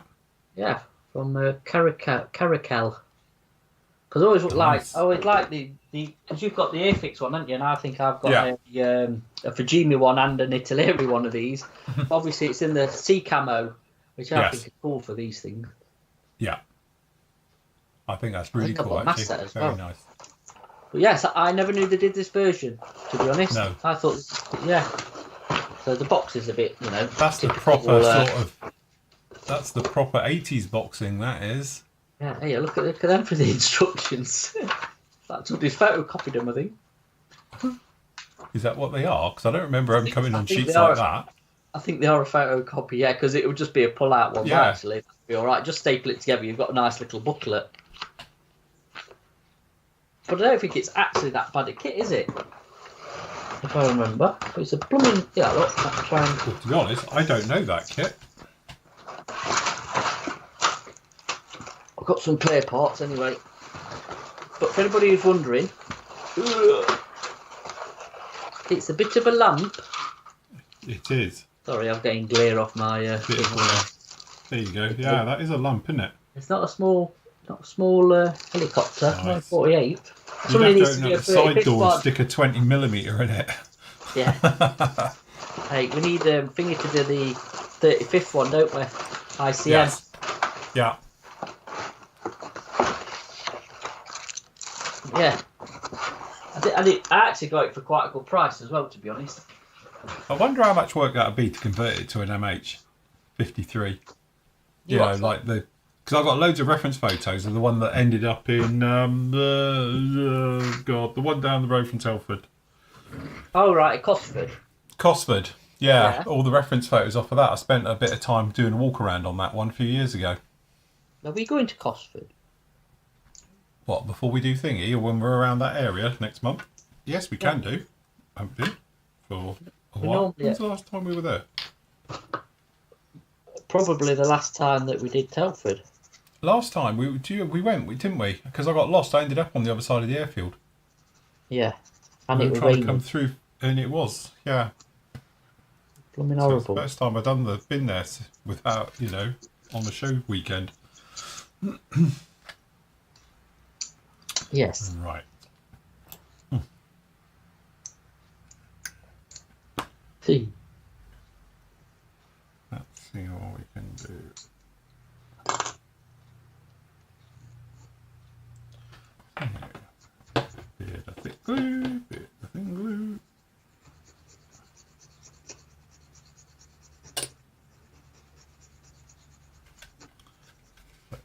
Yeah, from Caracal. Because I always Nice. like the because you've got the Airfix one, haven't you? And I think I've got a Fujimi one and an Italeri one of these. Obviously, it's in the C camo, which I think is cool for these things. Yeah. I think that's really think I've cool, got actually. Massa as Very well. nice. But yes, I never knew they did this version. To be honest, No. I thought, yeah. So the box is a bit, That's the typical, proper sort of... That's the proper 80s boxing, that is. Yeah, hey, look at them for the instructions. That's what he's photocopied them, I think. Is that what they are? Because I don't remember them coming on think sheets they are. like that. I think they are a photocopy, yeah, because it would just be a pull-out one. Yeah. But actually, that'd be all right. Just staple it together. You've got a nice little booklet. But I don't think it's actually that bad a kit, is it? If I remember. But it's a blooming... Yeah, look, let's try and... Well, to be honest, I don't know that kit. I've got some clear parts anyway. But for anybody who's wondering, it's a bit of a lump. It is. Sorry, I'm getting glare off my. Bit of, there you go. Yeah, that is a lump, isn't it? It's not a small helicopter. Nice. 48. Somebody You'd have needs to to open do up a the side 35 door and one. stick a 20mm in it. Yeah. Hey, we need thingy to do the 35th one, don't we? ICM. Yes. Yeah. Yeah. I actually got it for quite a good price as well, to be honest. I wonder how much work that would be to convert it to an MH53. You know, like the... Because I've got loads of reference photos of the one that ended up in... the one down the road from Telford. Oh, right, at Cosford. Cosford. Yeah, all the reference photos off of that. I spent a bit of time doing a walk around on that one a few years ago. Are we going to Cosford? What, before we do thingy, or when we're around that area next month? Yes, we can do. Haven't been for a while. When's the last time we were there? Probably the last time that we did Telford. Last time we went, didn't we? Because I got lost. I ended up on the other side of the airfield. Yeah, and we it were was trying raining. to come through, and it was, yeah. Blooming So horrible. it's the first time I've been there without, on the show weekend. Yes. Right. See. Let's see what we can do. Bit of thick glue, bit of thin glue. But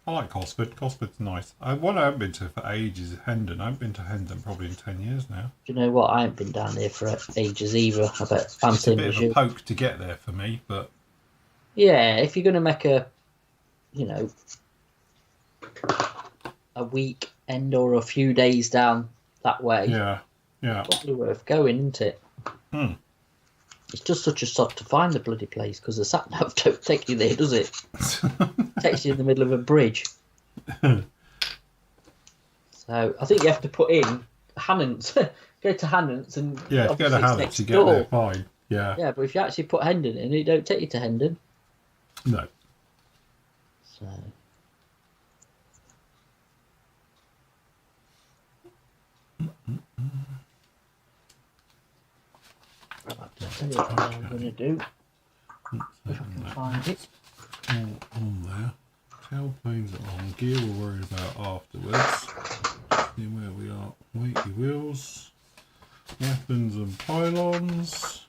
I like Cosford. Cosford's nice. One I haven't been to for ages is Hendon. I haven't been to Hendon probably in 10 years now. Do you know what? I ain't been down there for ages either. I bet I'm It's a bit of a poke to get there for me, but yeah, if you're going to make a weekend or a few days down that way, yeah, probably worth going, isn't it? It's just such a sod to find the bloody place because the sat nav don't take you there, does it? Takes you in the middle of a bridge. So I think you have to put in Hannants. Go to Hannants and to go to Hannants, you get there fine. Yeah. Yeah, but if you actually put Hendon in, it don't take you to Hendon. No. So. I'll tell you what I'm going to do. If I can find it. All on there. Tailplanes are on. Gear we'll worry about afterwards. See where we are. Weighty wheels. Weapons and pylons.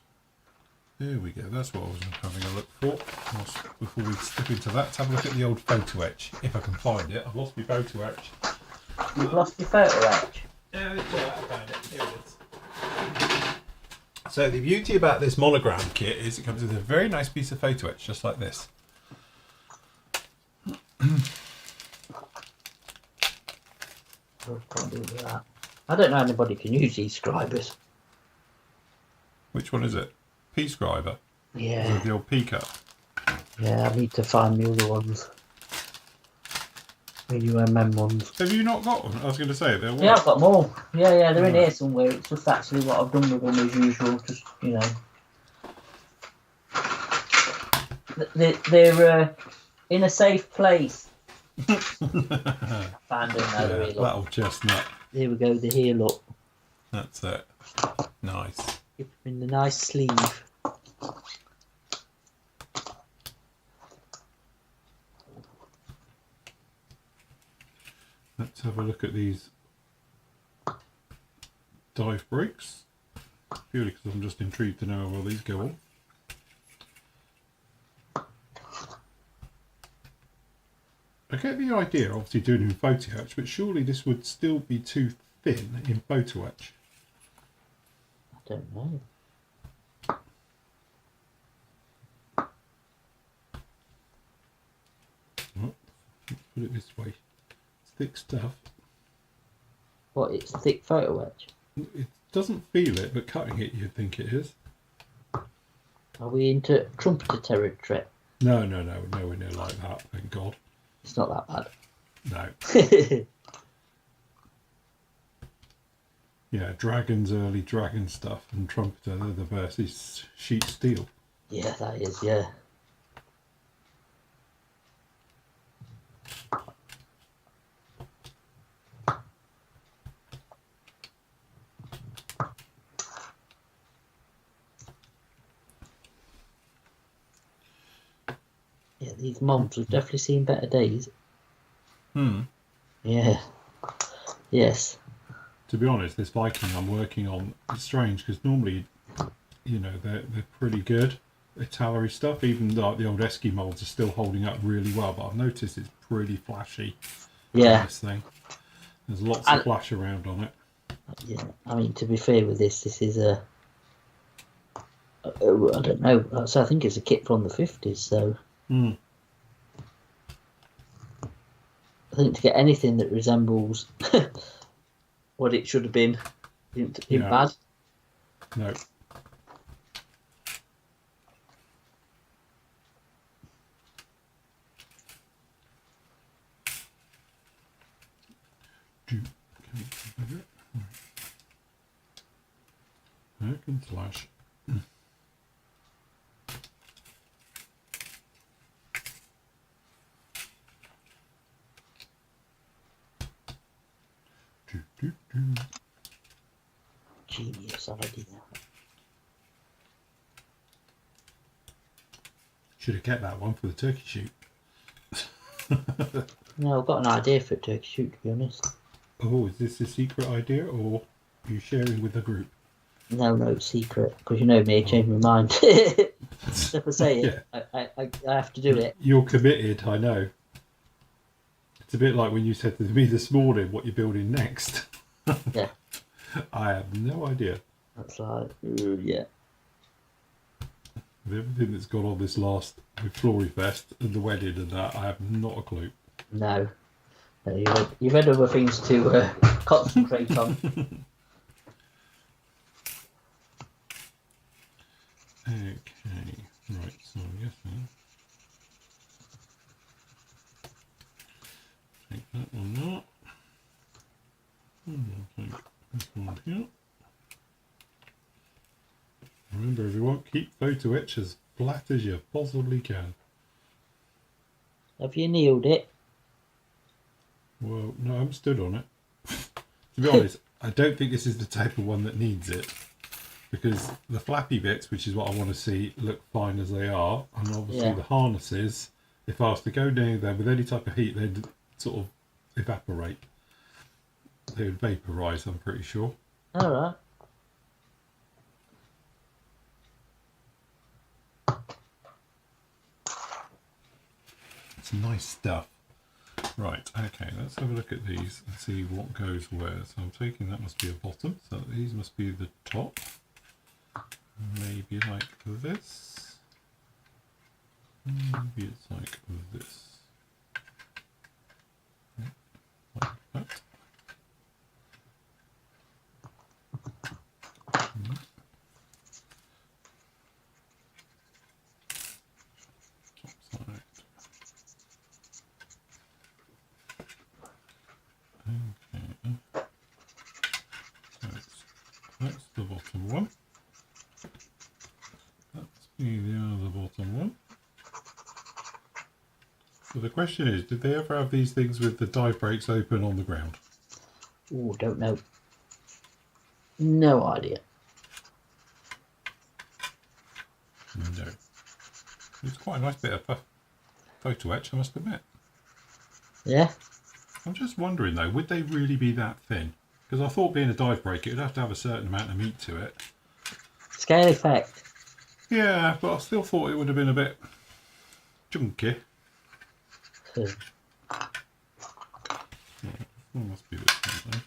There we go. That's what I was having a look for. Before we step into that, let's have a look at the old photo etch. If I can find it. I've lost my photo etch. You've lost your photo etch? Yeah, I found it. Here it is. So the beauty about this monogram kit is it comes with a very nice piece of photo etch, just like this. I don't know anybody can use these scribers. Which one is it? P-Scriber? Yeah. The old P-Cut? Yeah, I need to find the other ones. The UMM ones. Have you not got them? I was going to say, they're Yeah, I've got them all. Yeah, they're in here somewhere. It's just actually what I've done with them as usual. Just, They're in a safe place. I found them now. Yeah, that old chestnut. There we go, they're here, look. That's it. Nice. Keep them in the nice sleeve. Let's have a look at these dive brakes. Purely because I'm just intrigued to know how well these go on. I get the idea, obviously doing it in photo etch, but surely this would still be too thin in photo etch. I don't know. Well, let's put it this way. It's thick stuff. What, it's thick photo etch? It doesn't feel it, but cutting it you'd think it is. Are we into trumpeter territory? No, nowhere near like that, thank God. It's not that bad. No. Yeah, Dragon's early Dragon stuff and Trumpeter, they're the best. It's sheet steel. Yeah, that is, yeah. Yeah, these mobs have definitely seen better days. Yeah. Yes. To be honest, this Viking I'm working on, it's strange because normally, you know, they're pretty good Italy stuff. Even like the old Esky molds are still holding up really well, but I've noticed it's pretty flashy. Yeah. This thing, there's lots of flash around on it. Yeah, I mean, to be fair with this is a I don't know. So I think it's a kit from the 50s. So I think to get anything that resembles what it should have been isn't bad. No. I can flash. Genius idea. Should have kept that one for the turkey shoot. No, I've got an idea for a turkey shoot, to be honest. Oh, is this a secret idea or are you sharing with the group? No, it's secret, because you know me, I change my mind. If I say it, I have to do it. You're committed, I know. It's a bit like when you said to me this morning what you're building next. Yeah. I have no idea. That's like, yeah. With everything that's gone on this last, with Flory Fest and the wedding and that, I have not a clue. No, you've had other things to concentrate on. Okay, right, so I guess take that one out. And I'll take this one here. Remember everyone, keep photo etch as flat as you possibly can. Have you nailed it? Well, no, I'm stood on it. To be honest, I don't think this is the type of one that needs it. Because the flappy bits, which is what I want to see, look fine as they are. And obviously the harnesses, if I was to go near them with any type of heat, they'd sort of evaporate. They would vaporise, I'm pretty sure. Alright. It's nice stuff. Right, okay, let's have a look at these and see what goes where. So I'm taking that must be a bottom, so these must be the top. Maybe like this. Maybe it's like this. Like that. Top side. Okay. So that's the bottom one. That's the other bottom one. So the question is, did they ever have these things with the dive brakes open on the ground? Oh, don't know. No idea. No. It's quite a nice bit of photo etch, I must admit. Yeah? I'm just wondering though, would they really be that thin? Because I thought being a dive brake, it would have to have a certain amount of meat to it. Scale effect. Yeah, but I still thought it would have been a bit chunky. Yeah, it must be this one though.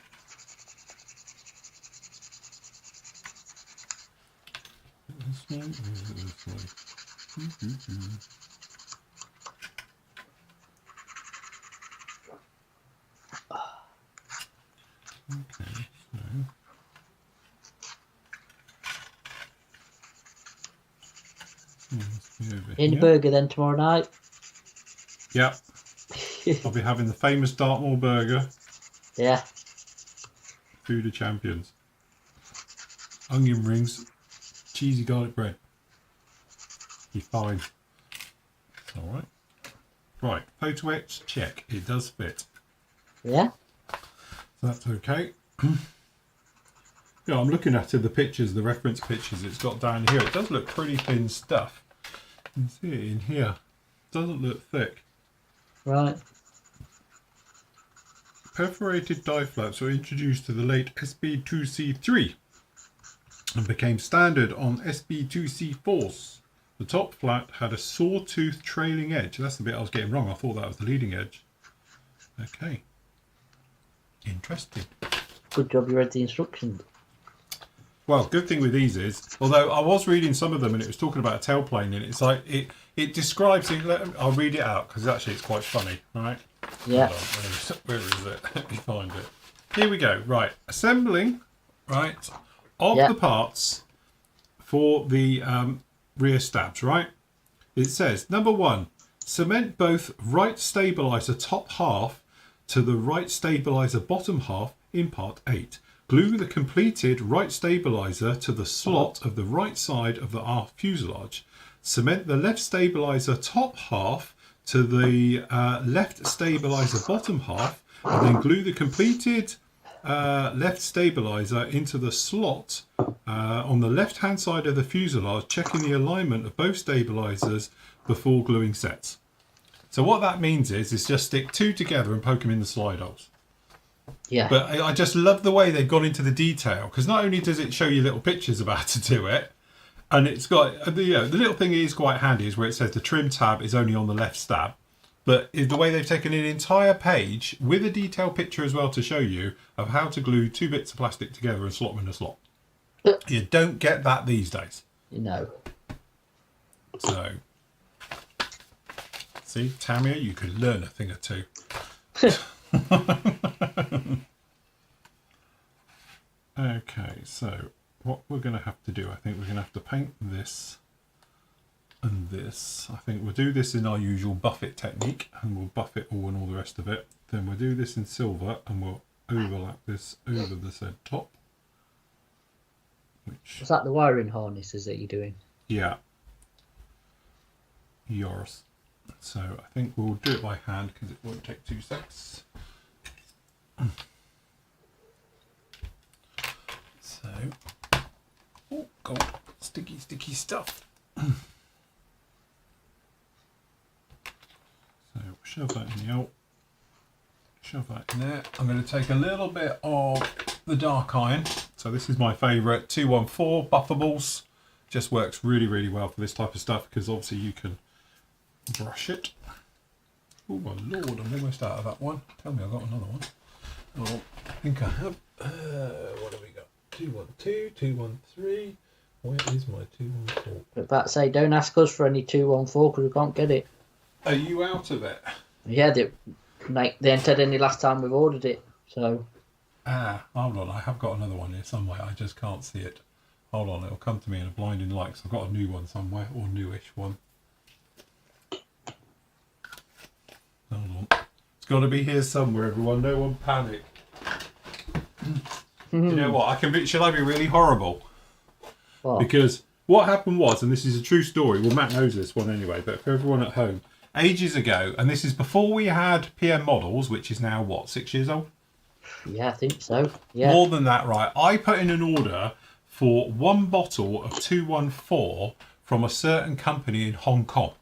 This one or is it this one? Okay, so must be over In here. burger then tomorrow night. Yep. I'll be having the famous Dartmoor burger. Yeah. Food of champions. Onion rings, cheesy garlic bread. You're fine. It's alright. Right, photo etch, check. It does fit. Yeah? So that's okay. Yeah, I'm looking at the pictures, the reference pictures it's got down here. It does look pretty thin stuff. You can see it in here. doesn't look thick. Right. Perforated die flaps were introduced to the late SB2C3 and became standard on SB2C4s. The top flat had a sawtooth trailing edge. That's the bit I was getting wrong. I thought that was the leading edge. Okay. Interesting. Good job you read the instructions. Well, good thing with these is, although I was reading some of them and it was talking about a tailplane, and it's like it describes it. I'll read it out because actually it's quite funny, right? Yeah. Where is it? Let me find it. Here we go. Right, assembling, right, of the parts for the rear stabs. Right, it says number 1, cement both right stabilizer top half to the right stabilizer bottom half in part 8. Glue the completed right stabilizer to the slot of the right side of the aft fuselage. Cement the left stabilizer top half to the left stabilizer bottom half, and then glue the completed left stabilizer into the slot on the left hand side of the fuselage, checking the alignment of both stabilizers before gluing sets. So what that means is just stick 2 together and poke them in the slide holes. Yeah. But I just love the way they've gone into the detail, because not only does it show you little pictures of how to do it, and it's got the little thing is quite handy is where it says the trim tab is only on the left stab, but the way they've taken an entire page with a detailed picture as well to show you of how to glue 2 bits of plastic together and slot them in a slot. You don't get that these days. No. So, see, Tamia, you could learn a thing or two. Okay, so what we're going to have to do, I think we're going to have to paint this and this. I think we'll do this in our usual buff it technique, and we'll buff it all and all the rest of it. Then we'll do this in silver, and we'll overlap this over the said top. Is that the wiring harnesses that you're doing? Yeah. Yours. So I think we'll do it by hand because it won't take 2 seconds. So, oh god, sticky stuff. So shove that in the out. Shove that in there. I'm going to take a little bit of the dark iron. So this is my favourite 214 buffables. Just works really, really well for this type of stuff because obviously you can brush it. Oh my lord, I'm almost out of that one. Tell me I've got another one. Oh, I think I have. What have we got? 212, 213. Where is my 214? But that say, don't ask us for any 214 because we can't get it. Are you out of it? Yeah, they ain't had any last time we've ordered it. So. Hold on. I have got another one here somewhere. I just can't see it. Hold on, it'll come to me in a blinding light. Cause I've got a new one somewhere, or newish one. Hold on. It's got to be here somewhere, everyone. No one panic. You know what? Shall I be really horrible? What? Because what happened was, and this is a true story. Well, Matt knows this one anyway, but for everyone at home, ages ago, and this is before we had PM models, which is now what, 6 years old? Yeah, I think so. Yeah. More than that, right? I put in an order for 1 bottle of 214 from a certain company in Hong Kong,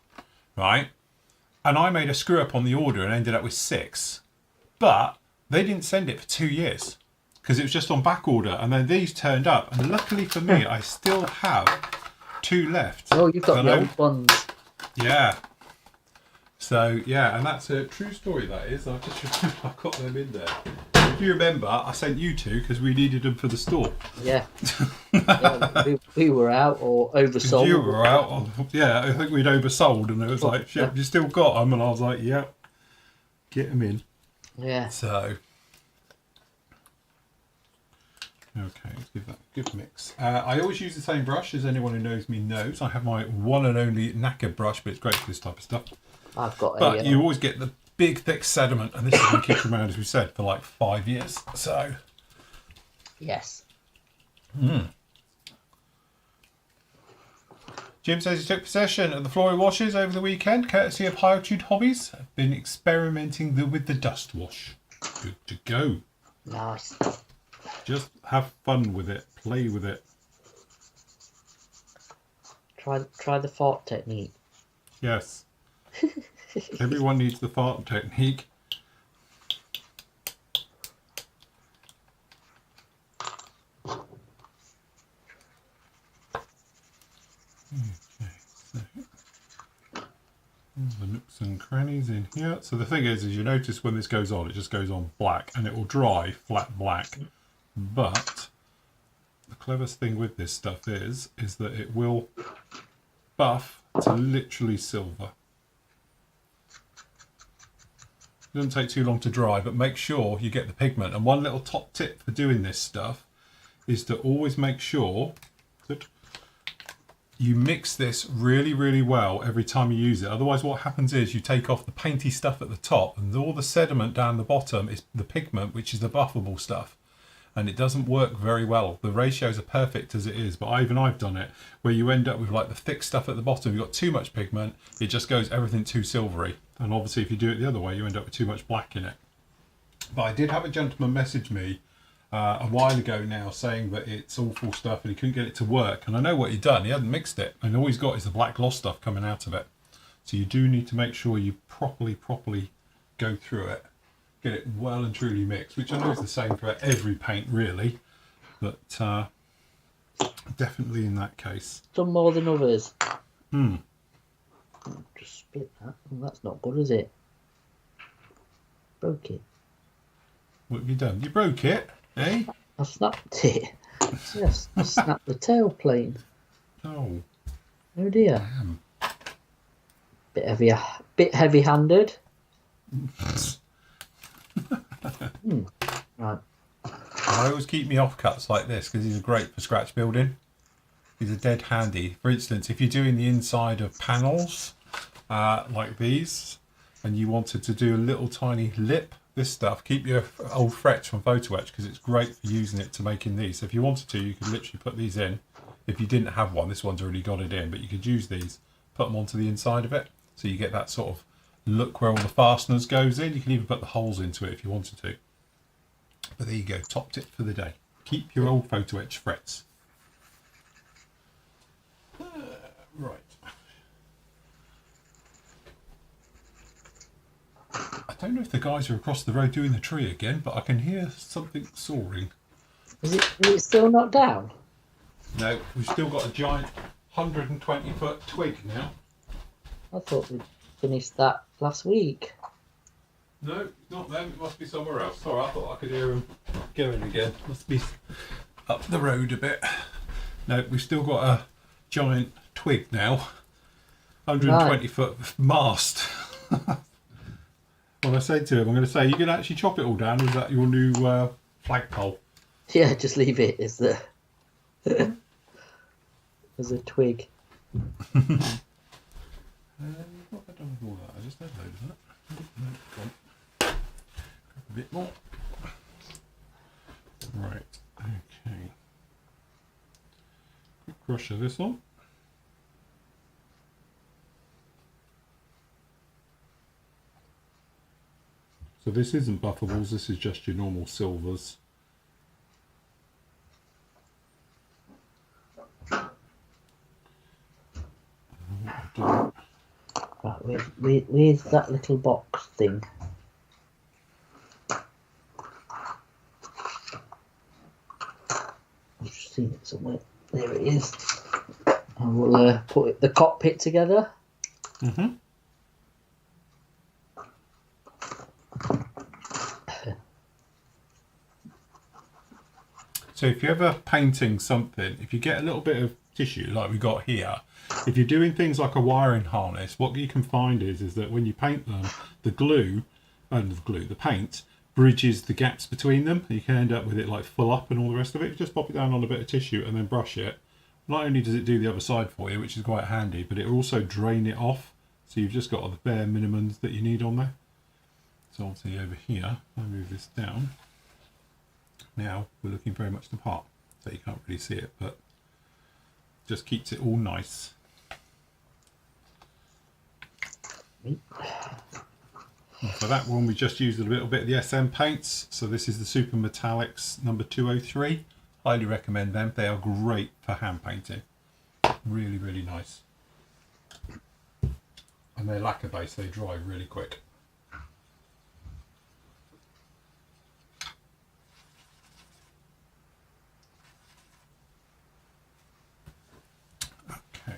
right? And I made a screw up on the order and ended up with 6. But they didn't send it for 2 years because it was just on back order. And then these turned up. And luckily for me, I still have 2 left. Oh, you've got the old ones. Yeah. So, yeah, and that's a true story, that is. I've got them in there. If you remember, I sent you 2 because we needed them for the store. Yeah. we were out or oversold. You were out. Yeah, I think we'd oversold, and it was like, shit, you still got them? And I was like, yep, get them in. Yeah. So, okay, let's give that a good mix. I always use the same brush, as anyone who knows me knows. I have my one and only knackered brush, but it's great for this type of stuff. I've got But you always get the big, thick sediment, and this has been kicking around, as we said, for like 5 years. So, yes. Jim says he took possession of the Flory washes over the weekend, courtesy of High Altitude Hobbies. I've been experimenting with the dust wash. Good to go. Nice. Just have fun with it. Play with it. Try the fart technique. Yes. Everyone needs the fart technique. Okay, so all the nooks and crannies in here. So the thing is you notice when this goes on, it just goes on black, and it will dry flat black. But the cleverest thing with this stuff is that it will buff to literally silver. It doesn't take too long to dry, but make sure you get the pigment. And one little top tip for doing this stuff is to always make sure that you mix this really, really well every time you use it. Otherwise what happens is you take off the painty stuff at the top and all the sediment down the bottom is the pigment, which is the buffable stuff. And it doesn't work very well. The ratios are perfect as it is, but I've done it where you end up with like the thick stuff at the bottom. You've got too much pigment, it just goes everything too silvery. And obviously if you do it the other way, you end up with too much black in it. But I did have a gentleman message me a while ago now saying that it's awful stuff and he couldn't get it to work. And I know what he'd done, he hadn't mixed it. And all he's got is the black gloss stuff coming out of it. So you do need to make sure you properly go through it. Get it well and truly mixed, which I know is the same for every paint really, but definitely in that case. Some more than others. Hmm. Just split that. Well, that's not good, is it? Broke it. What have you done? You broke it, eh? I snapped it. Yes, I snapped the tail plane. Oh. Oh dear. Damn. Bit heavy-handed. Right. I always keep me offcuts like this because these are great for scratch building. These are dead handy. For instance, if you're doing the inside of panels like these and you wanted to do a little tiny lip, this stuff, keep your old frets from photo etch because it's great for using it to making these. So if you wanted to, you could literally put these in. If you didn't have one, this one's already got it in, but you could use these, put them onto the inside of it. So you get that sort of look where all the fasteners goes in. You can even put the holes into it if you wanted to. But there you go, top tip for the day. Keep your old photo etch frets. Right. I don't know if the guys are across the road doing the tree again, but I can hear something soaring. Is it still not down? No, we've still got a giant 120-foot twig now. I thought we'd finished that last week. No, not them. It must be somewhere else. Sorry, I thought I could hear them going again. Must be up the road a bit. No, we've still got a giant twig now. 120-foot mast. Well, I said to him, I'm going to say, you can actually chop it all down. Is that your new flagpole? Yeah, just leave it as the as a twig. What have I done with all that? I just had loads of that. No, gone. Grab a bit more. Right, okay. Quick brush of this on. So this isn't buffables, this is just your normal silvers. Right, where's that little box thing? I've just seen it somewhere. There it is. I will put the cockpit together. Mm-hmm. So if you're ever painting something, if you get a little bit of tissue like we got here, if you're doing things like a wiring harness, what you can find is that when you paint them, the paint bridges the gaps between them. You can end up with it like full up and all the rest of it. Just pop it down on a bit of tissue and then brush it. Not only does it do the other side for you, which is quite handy, but it will also drain it off. So you've just got the bare minimums that you need on there. So obviously over here, I'll move this down. Now we're looking very much the part, so you can't really see it, but just keeps it all nice. For that one we just used a little bit of the SM paints, so this is the Super Metallics number 203. Highly recommend them, they are great for hand painting. Really, really nice. I and they're lacquer based, they dry really quick. Okay,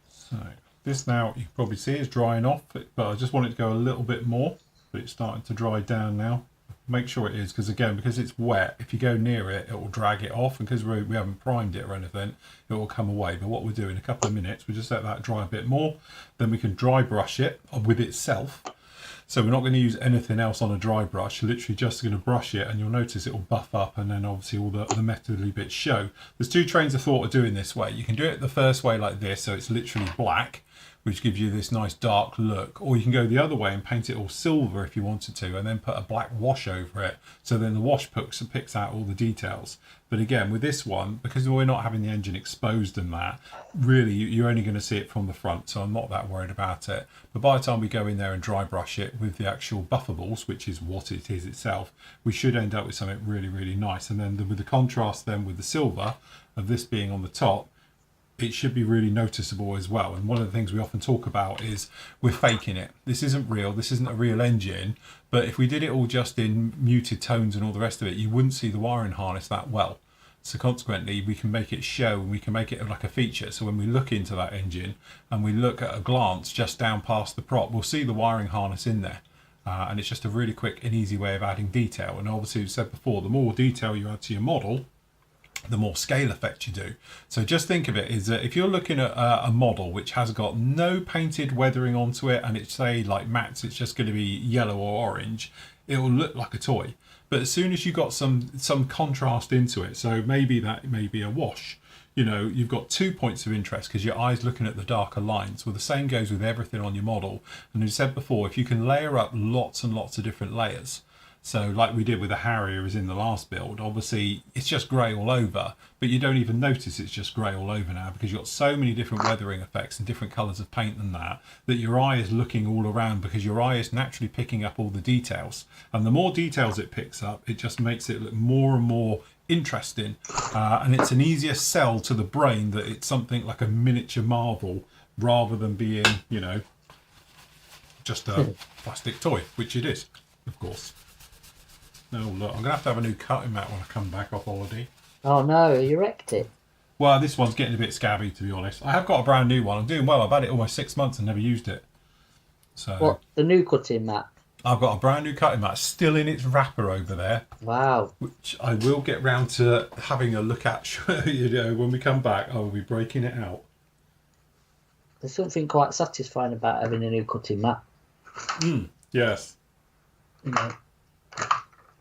so this now you can probably see is drying off, but I just want it to go a little bit more, but it's starting to dry down now. Make sure it is, because again, because it's wet, if you go near it, it will drag it off, and because we haven't primed it or anything, it will come away. But what we'll do in a couple of minutes, we just let that dry a bit more, then we can dry brush it with itself. So we're not going to use anything else on a dry brush, literally just going to brush it, and you'll notice it will buff up, and then obviously all the metally bits show. There's two trains of thought of doing this way. You can do it the first way like this, so it's literally black, which gives you this nice dark look, or you can go the other way and paint it all silver if you wanted to, and then put a black wash over it, so then the wash picks out all the details. But again, with this one, because we're not having the engine exposed and that, really you're only going to see it from the front, so I'm not that worried about it. But by the time we go in there and dry brush it with the actual buffables, which is what it is itself, we should end up with something really, really nice. And then with the contrast then with the silver of this being on the top, it should be really noticeable as well. And one of the things we often talk about is we're faking it. This isn't real, this isn't a real engine, but if we did it all just in muted tones and all the rest of it, you wouldn't see the wiring harness that well. So consequently, we can make it show, and we can make it like a feature. So when we look into that engine and we look at a glance just down past the prop, we'll see the wiring harness in there. And it's just a really quick and easy way of adding detail. And obviously, we've said before, the more detail you add to your model, the more scale effect you do. So just think of it as if you're looking at a model which has got no painted weathering onto it, and it's say like mattes, it's just going to be yellow or orange, it will look like a toy. But as soon as you got some contrast into it, so maybe that may be a wash, you know, you've got 2 points of interest because your eye's looking at the darker lines. Well, the same goes with everything on your model. And as I said before, if you can layer up lots and lots of different layers, so like we did with the Harrier as in the last build, obviously it's just grey all over, but you don't even notice it's just grey all over now because you've got so many different weathering effects and different colours of paint and that your eye is looking all around, because your eye is naturally picking up all the details. And the more details it picks up, it just makes it look more and more interesting. And it's an easier sell to the brain that it's something like a miniature marvel rather than being, you know, just a plastic toy, which it is, of course. No, look, I'm going to have a new cutting mat when I come back off holiday. Oh no, you wrecked it. Well, this one's getting a bit scabby, to be honest. I have got a brand new one. I'm doing well. I've had it almost 6 months and never used it. So what, the new cutting mat? I've got a brand new cutting mat still in its wrapper over there. Wow. Which I will get round to having a look at, you know, when we come back. I will be breaking it out. There's something quite satisfying about having a new cutting mat. Yes. You know.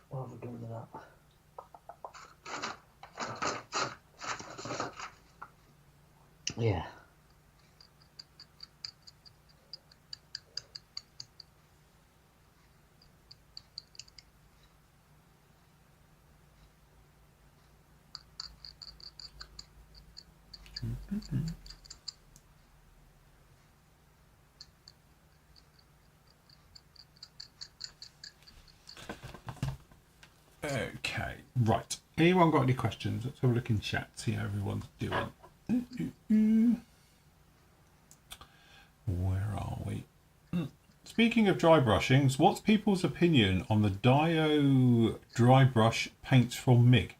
What have we done with that? Yeah. Okay, right. Anyone got any questions? Let's have a look in chat, see how everyone's doing. Where are we? Speaking of dry brushings, what's people's opinion on the Dio dry brush paints from MIG?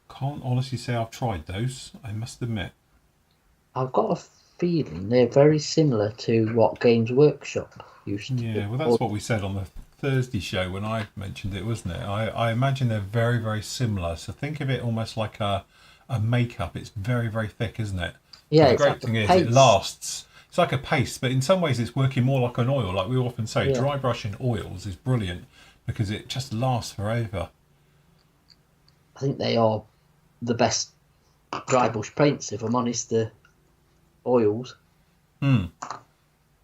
Can't honestly say I've tried those, I must admit. I've got a feeling they're very similar to what Games Workshop used to do. Yeah, well that's what we said on the Thursday show when I mentioned it, wasn't it? I imagine they're very, very similar. So think of it almost like a makeup. It's very, very thick, isn't it? Yeah, the it's great like thing a is paste. it lasts. It's like a paste, but in some ways it's working more like an oil. Like we often say, Yeah. dry brushing oils is brilliant because it just lasts forever. I think they are the best dry brush paints, if I'm honest, the oils. Like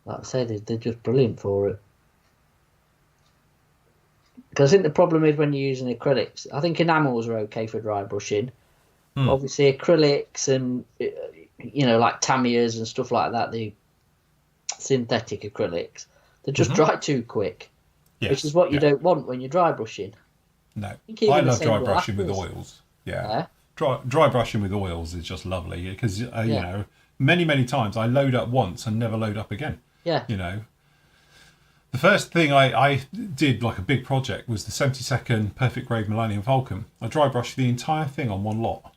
I say, they're just brilliant for it. Because I think the problem is when you're using acrylics, I think enamels are okay for dry brushing. Obviously acrylics and, you know, like Tamiya's and stuff like that, the synthetic acrylics, they just dry too quick. Yes. Which is what you don't want when you're dry brushing. No, even I the love same dry with brushing with apples. oils. Yeah. Dry brushing with oils is just lovely because, you know, many times I load up once and never load up again. Yeah. You know, the first thing I did, like a big project, was the 72nd Perfect Grade Millennium Falcon. I dry brushed the entire thing on one lot.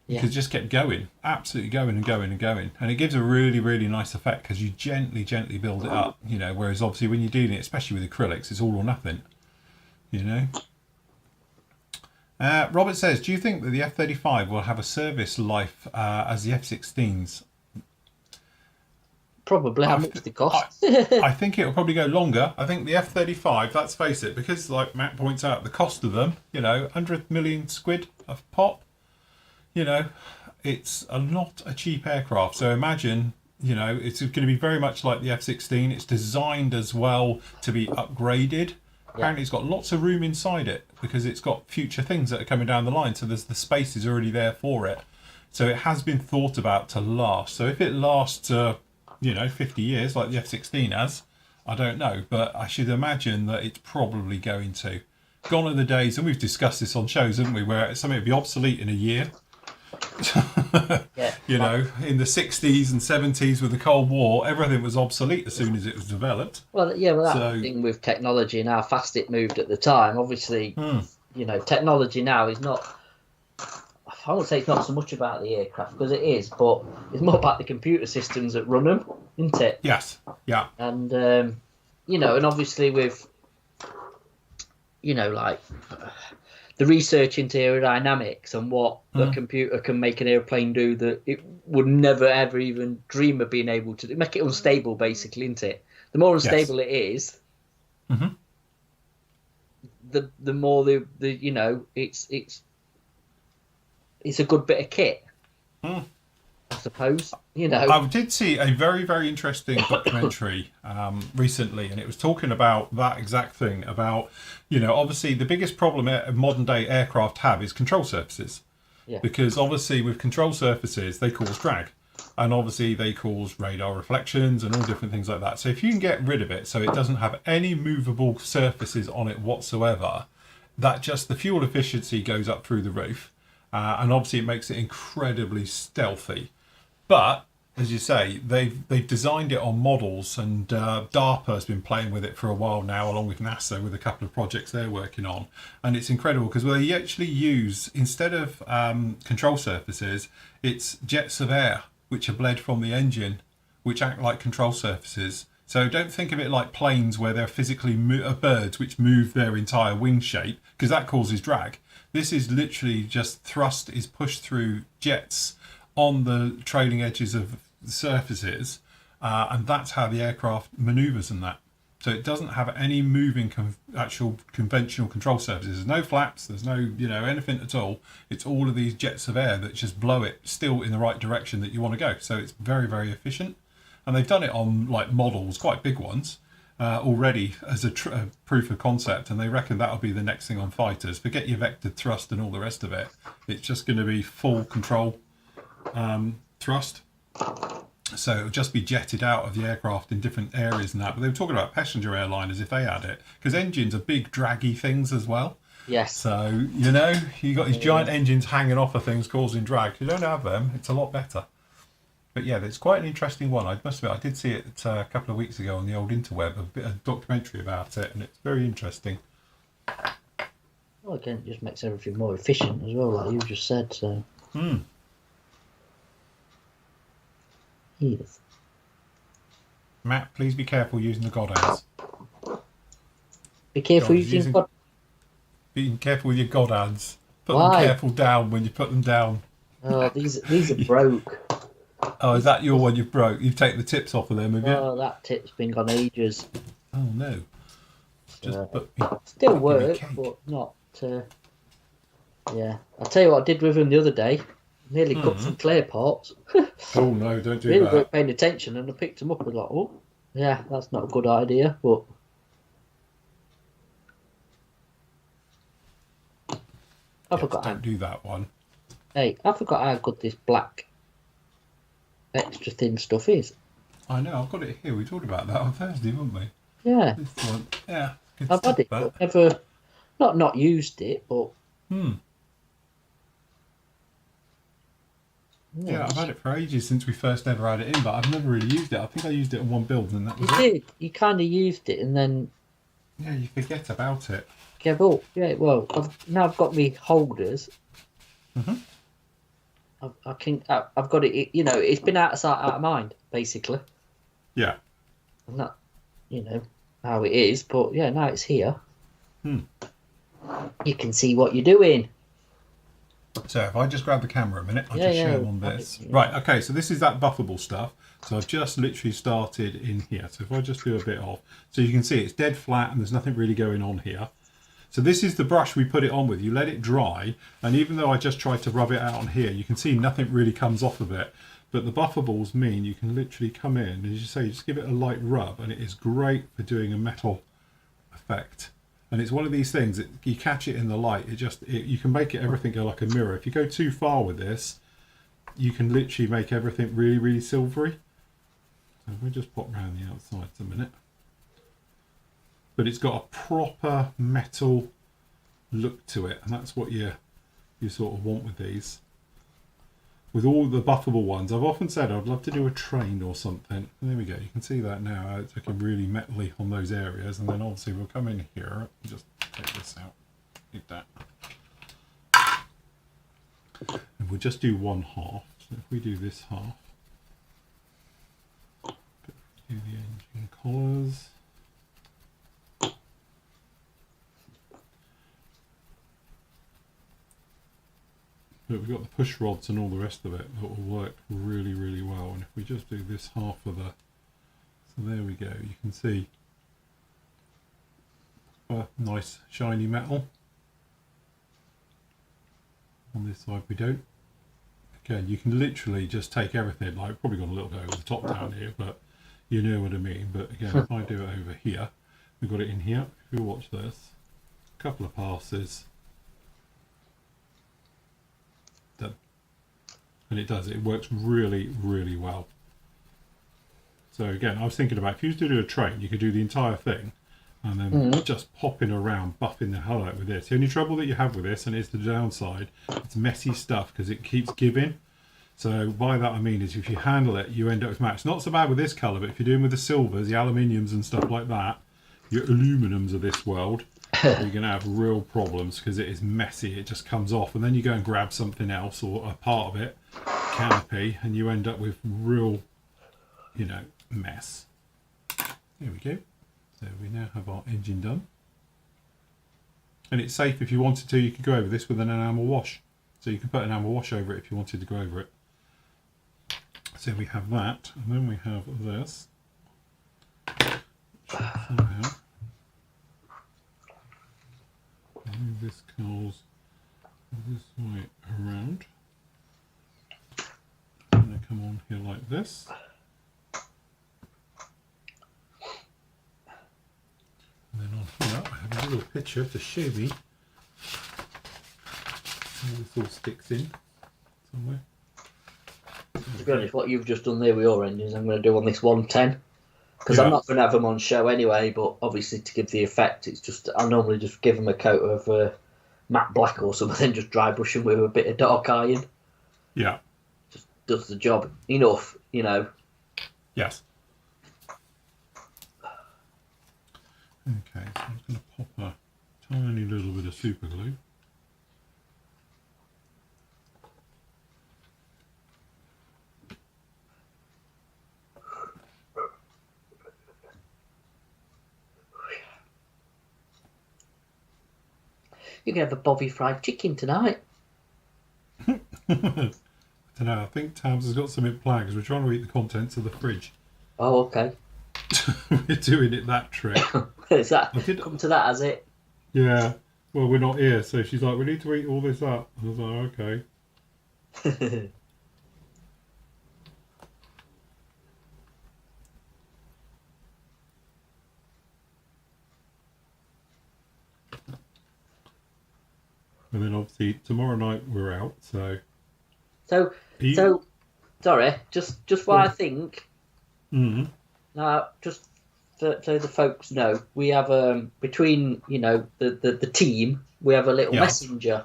Because it just kept going, absolutely going and going and going. And it gives a really nice effect because you gently build it up, you know, whereas obviously when you're dealing, especially with acrylics, it's all or nothing, you know. Robert says, do you think that the F-35 will have a service life as the F-16s? Probably. How much they cost? I think it'll probably go longer. I think the F-35, let's face it, because like Matt points out, the cost of them, you know, 100 million squid a pop. You know, it's not a cheap aircraft. So imagine, you know, it's going to be very much like the F-16. It's designed as well to be upgraded. Apparently it's got lots of room inside it because it's got future things that are coming down the line. So there's the space is already there for it. So it has been thought about to last. So if it lasts, you know, 50 years like the F-16 has, I don't know. But I should imagine that it's probably going to. Gone are the days, and we've discussed this on shows, haven't we, where something would be obsolete in a year. You know, in the 60s and 70s with the Cold War, everything was obsolete as soon as it was developed. Well, yeah, well, that thing with technology and how fast it moved at the time, obviously, you know, technology now is not, I would say it's not so much about the aircraft, because it is, but it's more about the computer systems that run them, isn't it? Yes, yeah. And, you know, and obviously with, you know, like the research into aerodynamics and what the computer can make an airplane do that it would never ever even dream of being able to do. Make it unstable, basically, isn't it? The more unstable it is, the more the you know, it's a good bit of kit, I suppose. You know, I did see a very interesting documentary recently, and it was talking about that exact thing. About, you know, obviously the biggest problem modern day aircraft have is control surfaces, because obviously with control surfaces they cause drag, and obviously they cause radar reflections and all different things like that. So if you can get rid of it so it doesn't have any movable surfaces on it whatsoever, that just the fuel efficiency goes up through the roof, and obviously it makes it incredibly stealthy. But as you say, they've designed it on models, and DARPA has been playing with it for a while now, along with NASA, with a couple of projects they're working on. And it's incredible because they actually use, instead of control surfaces, it's jets of air which are bled from the engine, which act like control surfaces. So don't think of it like planes where they're physically birds which move their entire wing shape, because that causes drag. This is literally just thrust is pushed through jets on the trailing edges of the surfaces, and that's how the aircraft maneuvers and that. So it doesn't have any moving actual conventional control surfaces. There's no flaps, there's no, you know, anything at all. It's all of these jets of air that just blow it still in the right direction that you want to go. So it's very efficient, and they've done it on like models, quite big ones, already as a proof of concept, and they reckon that'll be the next thing on fighters. Forget your vectored thrust and all the rest of it. It's just going to be full control thrust, so it'll just be jetted out of the aircraft in different areas and that. But they were talking about passenger airliners if they had it, because engines are big draggy things as well. Yes. So, you know, you got these giant engines hanging off of things causing drag. If you don't have them, it's a lot better. But yeah, it's quite an interesting one. I must admit, I did see it a couple of weeks ago on the old interweb, a documentary about it, and it's very interesting. Well, again, it just makes everything more efficient as well, like you just said. So. Yes. Matt, please be careful using the god hands. Be careful using God. Be careful with your god hands. Put Why? them careful down when you put them down. Oh, these are broke. Oh, is that your one you've broke? You've taken the tips off of them, have you? Oh, that tip's been gone ages. Oh no. Still work, but not. Yeah, I'll tell you what I did with him the other day. Nearly cut some clay pots. Oh no, don't do really that. weren't paying attention, and I picked them up and was like, oh, yeah, that's not a good idea. But I forgot. Don't do that one. Hey, I forgot how good this black extra thin stuff is. I know, I've got it here. We talked about that on Thursday, didn't we? Yeah. This one. Yeah. Good I've stuff, had it, but never, not used it, but. Yeah, I've had it for ages since we first ever had it in, but I've never really used it. I think I used it on one build and that was You it. did. You kind of used it, and then Yeah, you forget about it. gave up. Yeah, well, now I've got me holders. Mm-hmm. I've got it. You know, it's been out of sight, out of mind, basically. Yeah. And that, you know, how it is. But yeah, now it's here. You can see what you're doing. So if I just grab the camera a minute, I'll Yeah, just yeah, show them this. Right, okay, so this is that buffable stuff. So I've just literally started in here. So if I just do a bit off, so you can see it's dead flat and there's nothing really going on here. So this is the brush we put it on with. You let it dry, and even though I just tried to rub it out on here, you can see nothing really comes off of it. But the buffables mean you can literally come in, and as you say, just give it a light rub, and it is great for doing a metal effect. And it's one of these things that you catch it in the light, you can make it everything go like a mirror. If you go too far with this, you can literally make everything really, really silvery. So if we just pop around the outside a minute. But it's got a proper metal look to it, and that's what you sort of want with these. With all the buffable ones, I've often said I'd love to do a train or something. And there we go, you can see that now, how it's looking really metally on those areas. And then obviously we'll come in here and just take this out, like that. And we'll just do one half. So if we do this half, do the engine collars. But we've got the push rods and all the rest of it that will work really, really well. And if we just do this half of the, so there we go, you can see a nice shiny metal. On this side we don't. Again, you can literally just take everything, like probably gone a little bit over the top down here, but you know what I mean. But again, if I do it over here, we've got it in here. If you watch this, a couple of passes. And it does, it works really, really well. So again, I was thinking about, if you used to do a train, you could do the entire thing and then just popping around, buffing the hell out with this. The only trouble that you have with this, and it's the downside, it's messy stuff because it keeps giving. So by that I mean is if you handle it, you end up with match. Not so bad with this colour, but if you're doing with the silvers, the aluminiums and stuff like that, your aluminums of this world, you're going to have real problems because it is messy. It just comes off, and then you go and grab something else or a part of it, canopy, and you end up with real, you know, mess. There we go. So we now have our engine done, and it's safe. If you wanted to, you could go over this with an enamel wash. So you can put an enamel wash over it if you wanted to go over it. So we have that, and then we have this. Somehow move this curls this way around. I'm going to come on here like this. And then on here I have a little picture to show me how this all sticks in somewhere. To be honest, what you've just done there with your engines, I'm going to do on this 110. Because Yeah. I'm not going to have them on show anyway, but obviously to give the effect, it's just, I normally just give them a coat of matte black or something, just dry brush them with a bit of dark iron. Yeah. Just does the job enough, you know. Yes. Okay, so I'm just going to pop a tiny little bit of super glue. You can have a bobby fried chicken tonight. I don't know, I think Tabs has got something planned because we're trying to eat the contents of the fridge. Oh, okay. We're doing it that trick. Is that come to that, has it? Yeah. Well, we're not here, so she's like, we need to eat all this up. I was like, okay. And then obviously tomorrow night we're out, so. So, sorry, just what I think. Now, just so the folks know, we have between the team, we have a little messenger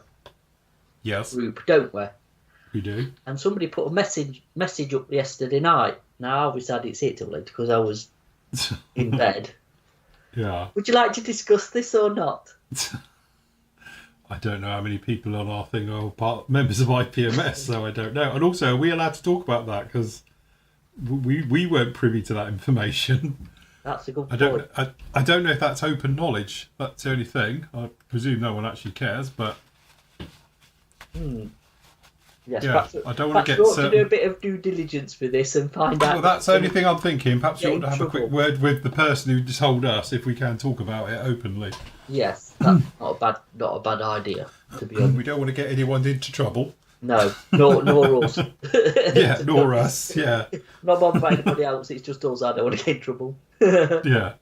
Yes. group, don't we? We do. And somebody put a message up yesterday night. Now, obviously, I didn't see it till later because I was in bed. Yeah. Would you like to discuss this or not? I don't know how many people on our thing are members of IPMS, so I don't know. And also, are we allowed to talk about that? Because we weren't privy to that information. That's a good point. I don't know if that's open knowledge. That's the only thing. I presume no one actually cares, but... Yes, yeah, perhaps, I don't want to get to do a bit of due diligence for this and find out. Well, that's the only thing I'm thinking. Perhaps you ought to have trouble. a quick word with the person who told us if we can talk about it openly. Yes, that's not a bad idea. To be honest, We don't want to get anyone into trouble. no, nor us. Yeah, nor us. Yeah, Not bothered by anybody else. It's just us. I don't want to get in trouble. yeah.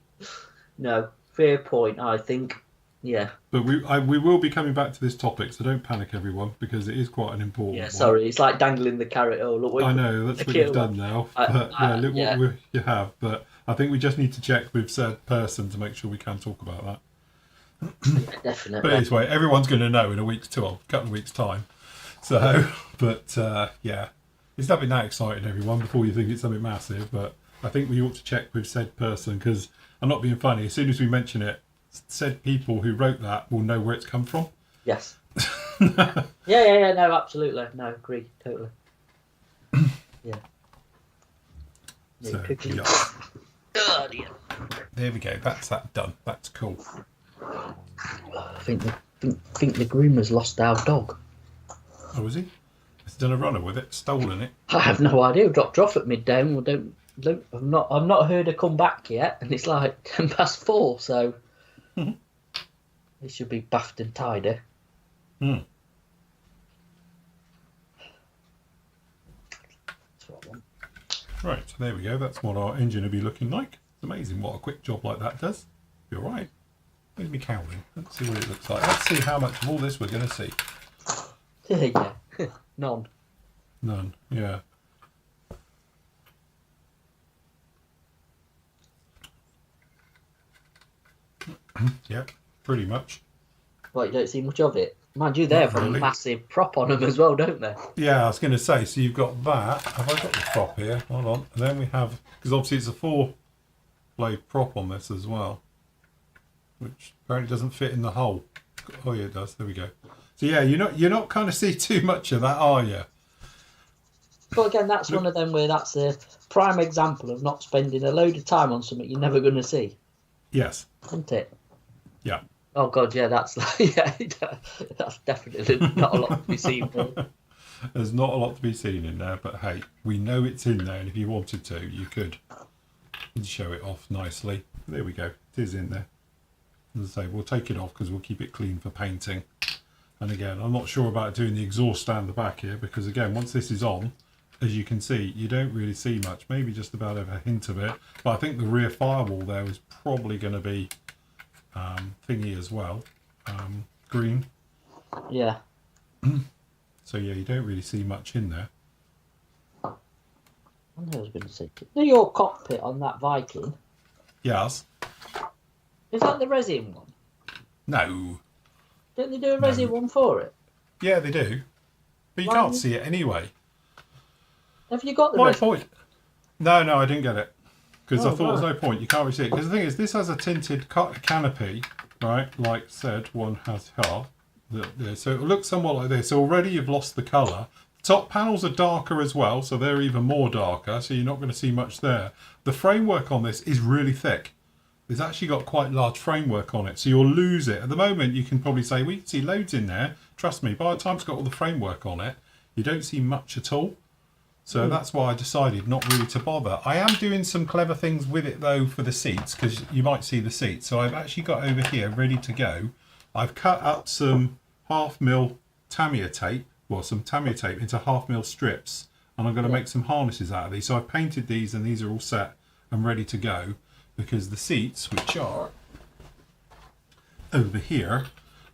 No, fair point. I think. Yeah. But we will be coming back to this topic, so don't panic, everyone, because it is quite an important one. Sorry, it's like dangling the carrot. Oh, look! I know that's what you've done now. But look what you have. But I think we just need to check with said person to make sure we can talk about that. Yeah, definitely. But anyway, everyone's going to know in a couple of weeks' time. So, but yeah, it's nothing that exciting, everyone, before you think it's something massive. But I think we ought to check with said person because I'm not being funny. As soon as we mention it, said people who wrote that will know where it's come from. Yes. Yeah. No, absolutely. No, agree. Totally. Yeah. So, yeah. Oh, dear. There we go. That's that done. That's cool. I think the groomer's lost our dog. Oh, is he? He's done a runner with it, stolen it. I have no idea. Dropped her off at midday. I've not heard her come back yet, and it's like 4:10, so it should be baffed and tidy. Hmm. That's what I want. Right, so there we go. That's what our engine will be looking like. It's amazing what a quick job like that does. You're right. Where's me cowling? Let's see what it looks like. Let's see how much of all this we're going to see. Yeah, none. None, yeah. Yep, pretty much. Well, you don't see much of it. Mind you, they've got a massive prop on them as well, don't they? Yeah, I was going to say, so you've got that. Have I got the prop here? Hold on. And then we have, because obviously it's a 4-blade prop on this as well, which apparently doesn't fit in the hole. Oh yeah, it does. There we go. So yeah, you're not kind of see too much of that, are you? But again, that's one of them where that's a prime example of not spending a load of time on something you're never going to see. Yes. Isn't it? Yeah. Oh God, yeah, that's that's definitely not a lot to be seen. There's not a lot to be seen in there, but hey, we know it's in there, and if you wanted to, you could show it off nicely. There we go. It is in there. As I say, we'll take it off because we'll keep it clean for painting. And again, I'm not sure about doing the exhaust down the back here because again, once this is on, as you can see, you don't really see much. Maybe just about a hint of it. But I think the rear firewall there is probably going to be thingy as well, green. Yeah. So yeah, you don't really see much in there. I know I was going to say, your cockpit on that Viking, Yes. is that the resin one? No. Don't they do a resin one for it? Yeah, they do. But you can't see it anyway. Have you got the My resin? point. No, I didn't get it. Because I thought right. there's no point. You can't really see it. Because the thing is, this has a tinted canopy, right? Like said, one has here. So it looks somewhat like this. So already you've lost the colour. Top panels are darker as well, so they're even more darker. So you're not going to see much there. The framework on this is really thick. It's actually got quite large framework on it, so you'll lose it. At the moment, you can probably say, we can see loads in there. Trust me, by the time it's got all the framework on it, you don't see much at all. So that's why I decided not really to bother. I am doing some clever things with it, though, for the seats, because you might see the seats. So I've actually got over here, ready to go. I've cut up some 1/2mm Tamiya tape, well, some Tamiya tape into 1/2mm strips, and I'm going to make some harnesses out of these. So I've painted these, and these are all set and ready to go. Because the seats, which are over here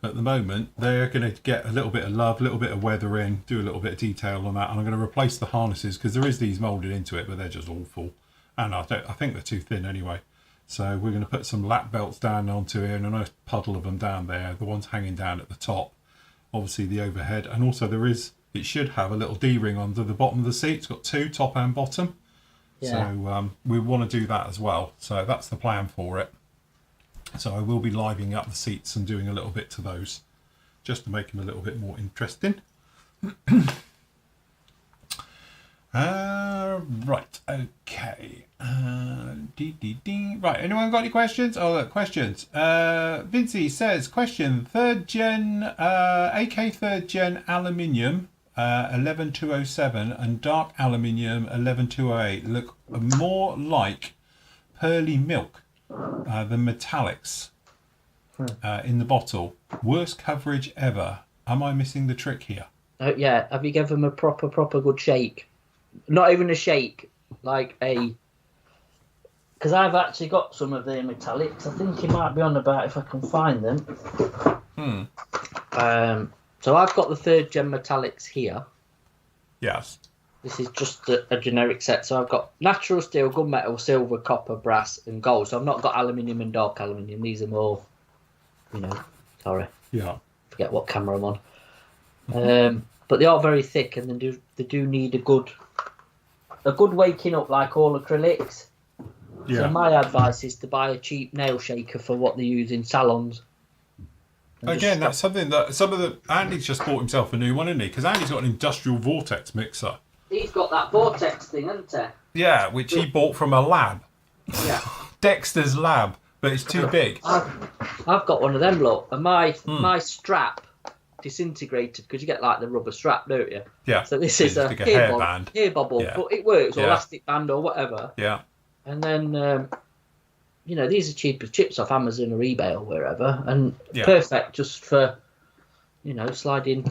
at the moment, they're going to get a little bit of love, a little bit of weather in, do a little bit of detail on that, and I'm going to replace the harnesses because there is these moulded into it, but they're just awful, and I think they're too thin anyway. So we're going to put some lap belts down onto here and a nice puddle of them down there, the ones hanging down at the top, obviously the overhead, and also there is it should have a little D-ring under the bottom of the seat. It's got two, top and bottom. Yeah. So we want to do that as well. So that's the plan for it. So I will be livening up the seats and doing a little bit to those, just to make them a little bit more interesting. Right, okay. Right, anyone got any questions? Oh, look, questions. Vincy says, question, 3rd gen, AK 3rd gen aluminium, 11207 and dark aluminium 11208 look more like pearly milk than metallics in the bottle. Worst coverage ever. Am I missing the trick here? Yeah, have you given them a proper good shake? Not even a shake, like a... Because I've actually got some of the metallics. I think it might be on about if I can find them. So I've got the 3rd gen metallics here. Yes. This is just a generic set. So I've got natural steel, gunmetal, silver, copper, brass, and gold. So I've not got aluminium and dark aluminium. These are more, sorry. Yeah. Forget what camera I'm on. But they are very thick, and they do need a good waking up, like all acrylics. Yeah. So my advice is to buy a cheap nail shaker for what they use in salons. Again, that's something that Andy's just bought himself a new one, isn't he? Because Andy's got an industrial vortex mixer. He's got that vortex thing, hasn't he? Yeah, which he bought from a lab. Yeah. Dexter's lab, but it's too big. I've got one of them, look, and my strap disintegrated because you get like the rubber strap, don't you? Yeah. So this is a hair bubble, yeah. But it works, or elastic band or whatever. Yeah. And then, these are cheap as chips off Amazon or eBay or wherever, and perfect just for, sliding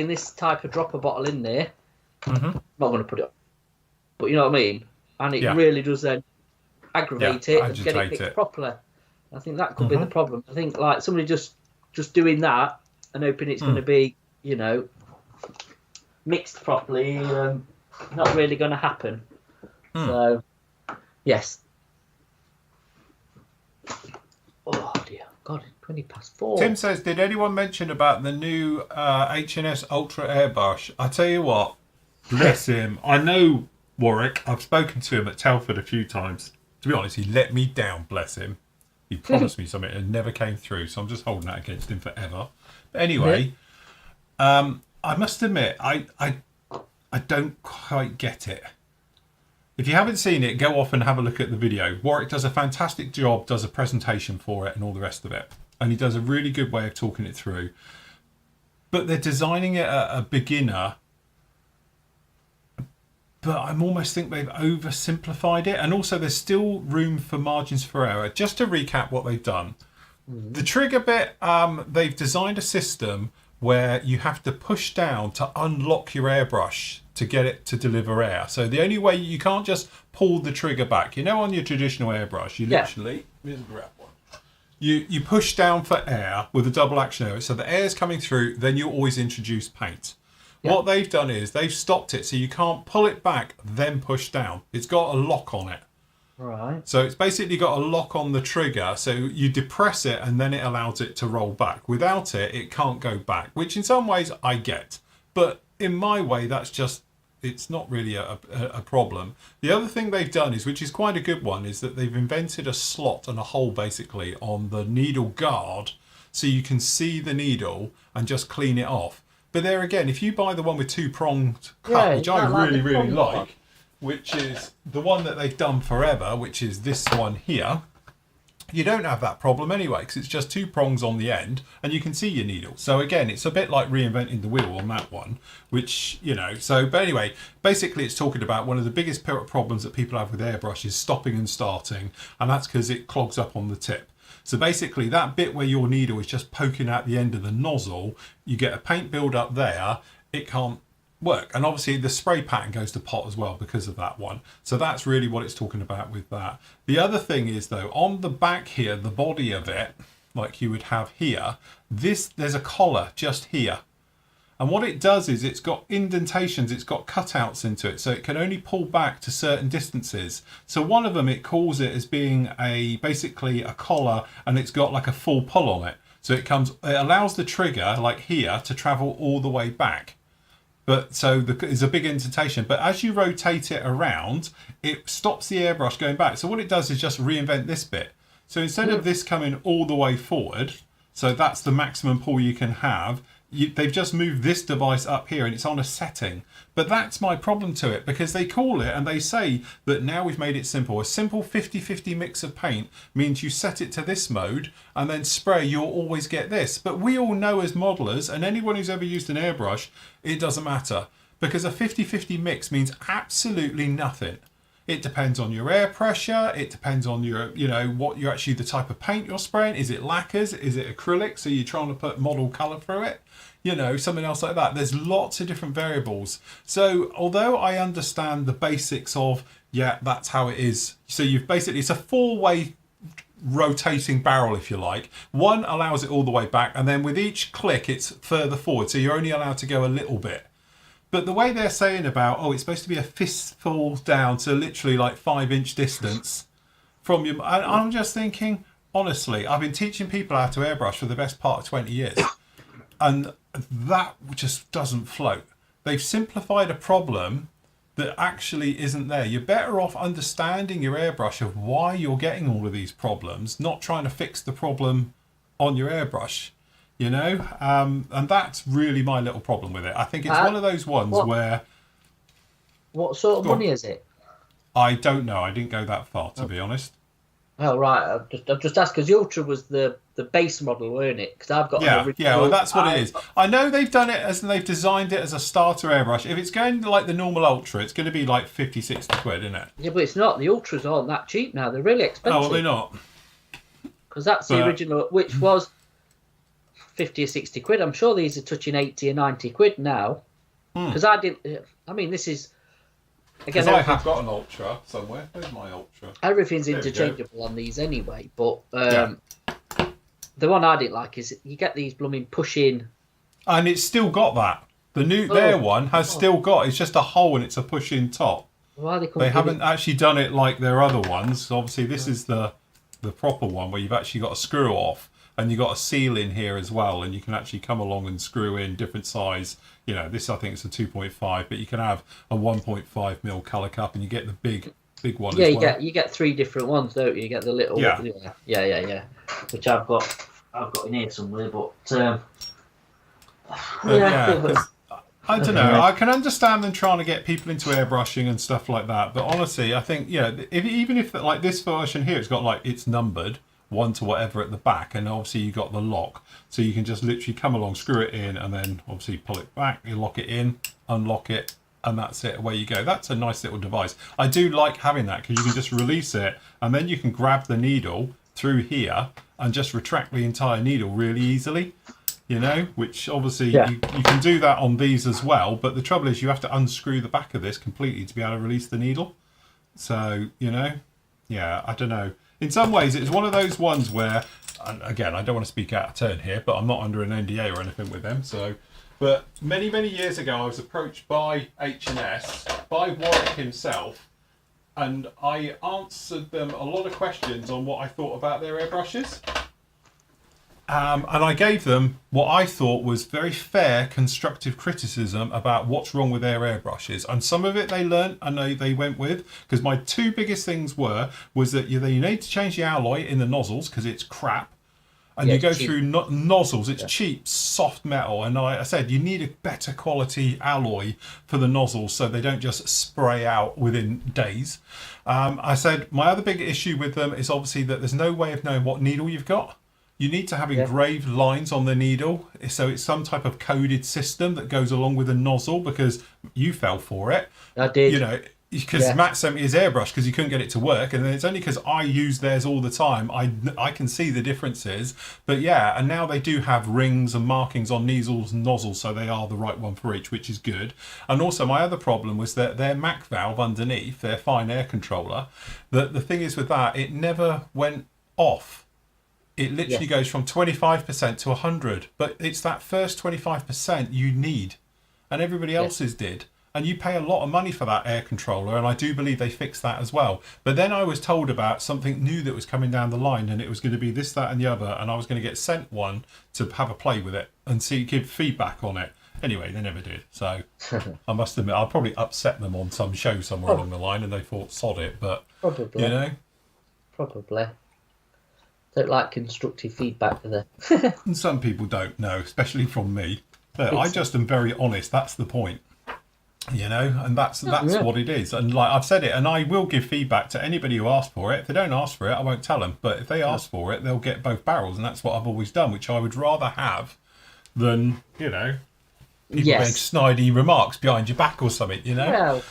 this type of dropper bottle in there. Mm-hmm. I'm not going to put it up, but you know what I mean? And it really does then aggravate it and get it mixed properly. I think that could be the problem. I think like somebody just doing that and hoping it's going to be, mixed properly, not really going to happen. So, yes. Oh dear, God, 4:20. Tim says, did anyone mention about the new H&S Ultra Airbrush? I tell you what, bless him. I know Warwick. I've spoken to him at Telford a few times. To be honest, he let me down, bless him. He promised me something and it never came through, so I'm just holding that against him forever. But anyway, I must admit, I don't quite get it. If you haven't seen it, go off and have a look at the video. Warwick does a fantastic job, does a presentation for it and all the rest of it. And he does a really good way of talking it through. But they're designing it at a beginner. But I almost think they've oversimplified it. And also there's still room for margins for error. Just to recap what they've done. The trigger bit, they've designed a system where you have to push down to unlock your airbrush to get it to deliver air. So the only way, you can't just pull the trigger back. On your traditional airbrush, you literally, here's a grab one. You push down for air with a double action arrow. So the air's coming through, then you always introduce paint. Yeah. What they've done is they've stopped it so you can't pull it back, then push down. It's got a lock on it. Right. So it's basically got a lock on the trigger, so you depress it and then it allows it to roll back. Without it, it can't go back, which in some ways I get. But in my way, it's not really a problem. The other thing they've done is, which is quite a good one, is that they've invented a slot and a hole basically on the needle guard so you can see the needle and just clean it off. But there again, if you buy the one with two-pronged cut, which I really like, which is the one that they've done forever, which is this one here, you don't have that problem anyway, because it's just two prongs on the end and you can see your needle. So again, it's a bit like reinventing the wheel on that one, which, but anyway, basically it's talking about one of the biggest problems that people have with airbrush is stopping and starting, and that's because it clogs up on the tip. So basically that bit where your needle is just poking out the end of the nozzle, you get a paint build up there, it can't work. And obviously the spray pattern goes to pot as well because of that one. So that's really what it's talking about with that. The other thing is though, on the back here, the body of it, like you would have here, there's a collar just here. And what it does is it's got indentations, it's got cutouts into it, so it can only pull back to certain distances. So one of them, it calls it as being basically a collar, and it's got like a full pull on it. So it allows the trigger, like here, to travel all the way back. But so there's a big indentation. But as you rotate it around, it stops the airbrush going back. So what it does is just reinvent this bit. So instead of this coming all the way forward, so that's the maximum pull you can have, they've just moved this device up here and it's on a setting. But that's my problem to it, because they call it and they say that now we've made it simple. A simple 50-50 mix of paint means you set it to this mode and then spray, you'll always get this. But we all know as modelers, and anyone who's ever used an airbrush, it doesn't matter, because a 50-50 mix means absolutely nothing. It depends on your air pressure. It depends on your, what you're actually, the type of paint you're spraying. Is it lacquers? Is it acrylic? So you're trying to put model color through it, something else like that. There's lots of different variables. So although I understand the basics of, that's how it is. So it's a 4-way rotating barrel, if you like. One allows it all the way back, and then with each click, it's further forward. So you're only allowed to go a little bit. But the way they're saying about, it's supposed to be a fistful down to literally like 5-inch distance from you. I'm just thinking, honestly, I've been teaching people how to airbrush for the best part of 20 years. And that just doesn't float. They've simplified a problem that actually isn't there. You're better off understanding your airbrush of why you're getting all of these problems, not trying to fix the problem on your airbrush. And that's really my little problem with it. I think it's one of those ones where... What sort of money is it? I don't know. I didn't go that far, to be honest. Oh, right. I've just asked, because the Ultra was the base model, weren't it? Because I've got an original... Yeah, well, that's what it is. I know they've done it they've designed it as a starter airbrush. If it's going like the normal Ultra, it's going to be like 50, 60 quid, isn't it? Yeah, but it's not. The Ultras aren't that cheap now. They're really expensive. Oh, well, they're not. Because that's the original, which was 50 or 60 quid. I'm sure these are touching 80 or 90 quid now. Because this is... Because I have got an Ultra somewhere. Where's my Ultra? Everything's interchangeable on these anyway. But the one I didn't like is you get these blooming push-in. And it's still got that. Their one has still got... It's just a hole and it's a push-in top. Why they haven't actually done it like their other ones. Obviously, this is the proper one where you've actually got a screw off. And you've got a seal in here as well, and you can actually come along and screw in different size. This I think is a 2.5, but you can have a 1.5mm colour cup, and you get the big one. Yeah, as well. you get 3 different ones, don't you? You get the little yeah, which I've got in here somewhere, but I don't know. I can understand them trying to get people into airbrushing and stuff like that, but honestly, I think even if like this version here, it's got it's numbered 1 to whatever at the back, and obviously you got the lock, so you can just literally come along, screw it in, and then obviously pull it back, you lock it in, unlock it, and that's it, away you go. That's a nice little device. I do like having that, because you can just release it and then you can grab the needle through here and just retract the entire needle really easily, which obviously you can do that on these as well, but the trouble is you have to unscrew the back of this completely to be able to release the needle. So I don't know. In some ways, it's one of those ones where, and again, I don't want to speak out of turn here, but I'm not under an NDA or anything with them. But many, many years ago, I was approached by H&S, by Warwick himself, and I answered them a lot of questions on what I thought about their airbrushes. And I gave them what I thought was very fair, constructive criticism about what's wrong with their airbrushes. And some of it they learnt and they went with, because my 2 biggest things was that you need to change the alloy in the nozzles because it's crap. And you go through nozzles, it's cheap, soft metal. And I said, you need a better quality alloy for the nozzles so they don't just spray out within days. I said, my other big issue with them is obviously that there's no way of knowing what needle you've got. You need to have engraved lines on the needle, so it's some type of coded system that goes along with the nozzle, because you fell for it. I did. Because Matt sent me his airbrush because he couldn't get it to work, and then it's only because I use theirs all the time. I can see the differences. But and now they do have rings and markings on nozzles and nozzles, so they are the right one for each, which is good. And also my other problem was that their MAC valve underneath, their fine air controller, the thing is with that, it never went off. It literally goes from 25% to 100, but it's that first 25% you need, and everybody else's did. and you pay a lot of money for that air controller, and I do believe they fixed that as well. But then I was told about something new that was coming down the line, and it was going to be this, that and the other, and I was going to get sent one to have a play with it and give feedback on it. Anyway, they never did. So I must admit, I'll probably upset them on some show somewhere along the line, and they thought, sod it. But, probably. you know. Probably. Don't like constructive feedback, do they? And some people don't know, especially from me. But I just am very honest. That's the point. You know, and that's what it is. And like I've said it, and I will give feedback to anybody who asks for it. If they don't ask for it, I won't tell them. But if they ask for it, they'll get both barrels. And that's what I've always done, which I would rather have than, you know, people make snidey remarks behind your back or something, you know? Well,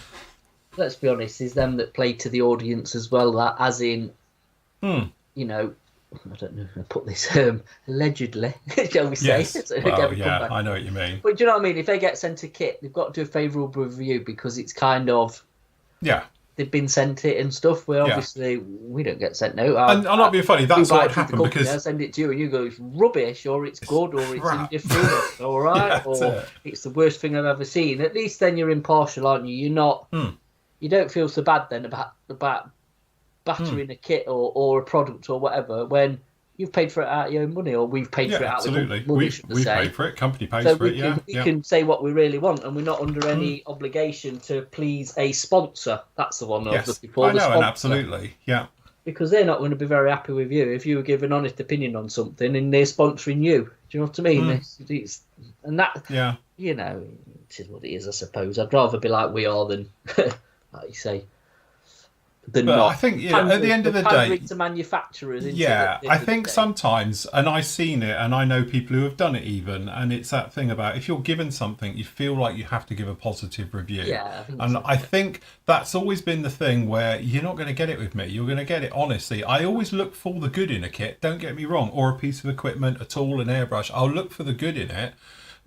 let's be honest, it's them that play to the audience as well, that as in, you know, I don't know how to put this, allegedly, shall we say? Yes. Well, yeah, I know what you mean. But do you know what I mean? If they get sent a kit, they've got to do a favourable review because it's kind of... Yeah. They've been sent it and stuff. Where obviously we don't get sent no. And I'm not being funny. That's what happened because I send it to you and you go, it's rubbish, or it's good, or it's indifferent, all right, or it's the worst thing I've ever seen. At least then you're impartial, aren't you? You're not. You don't feel so bad then about battering a kit or a product or whatever when you've paid for it out of your own money, or we've paid for it out of our money. We've paid for it. Company pays for it. We can say what we really want, and we're not under any obligation to please a sponsor. That's the one I was looking for. I know, and absolutely, yeah. Because they're not going to be very happy with you if you give an honest opinion on something and they're sponsoring you. Do you know what I mean? And that, you know, it is what it is, I suppose. I'd rather be like we are than, like you say. But I think at the end of the day, to manufacturers. I think sometimes, and I've seen it, and I know people who have done it even, and it's that thing about if you're given something, you feel like you have to give a positive review. Yeah, I think that's always been the thing where you're not going to get it with me. You're going to get it honestly. I always look for the good in a kit. Don't get me wrong, or a piece of equipment, a tool, an airbrush. I'll look for the good in it,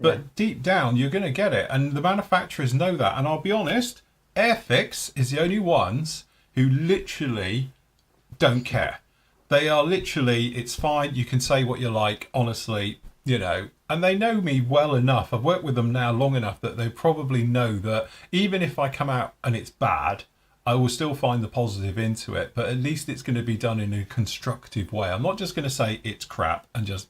but deep down, you're going to get it, and the manufacturers know that. And I'll be honest, Airfix is the only ones who literally don't care. They are literally, it's fine, you can say what you like, honestly, you know, and they know me well enough. I've worked with them now long enough that they probably know that even if I come out and it's bad, I will still find the positive into it, but at least it's going to be done in a constructive way. I'm not just going to say it's crap and just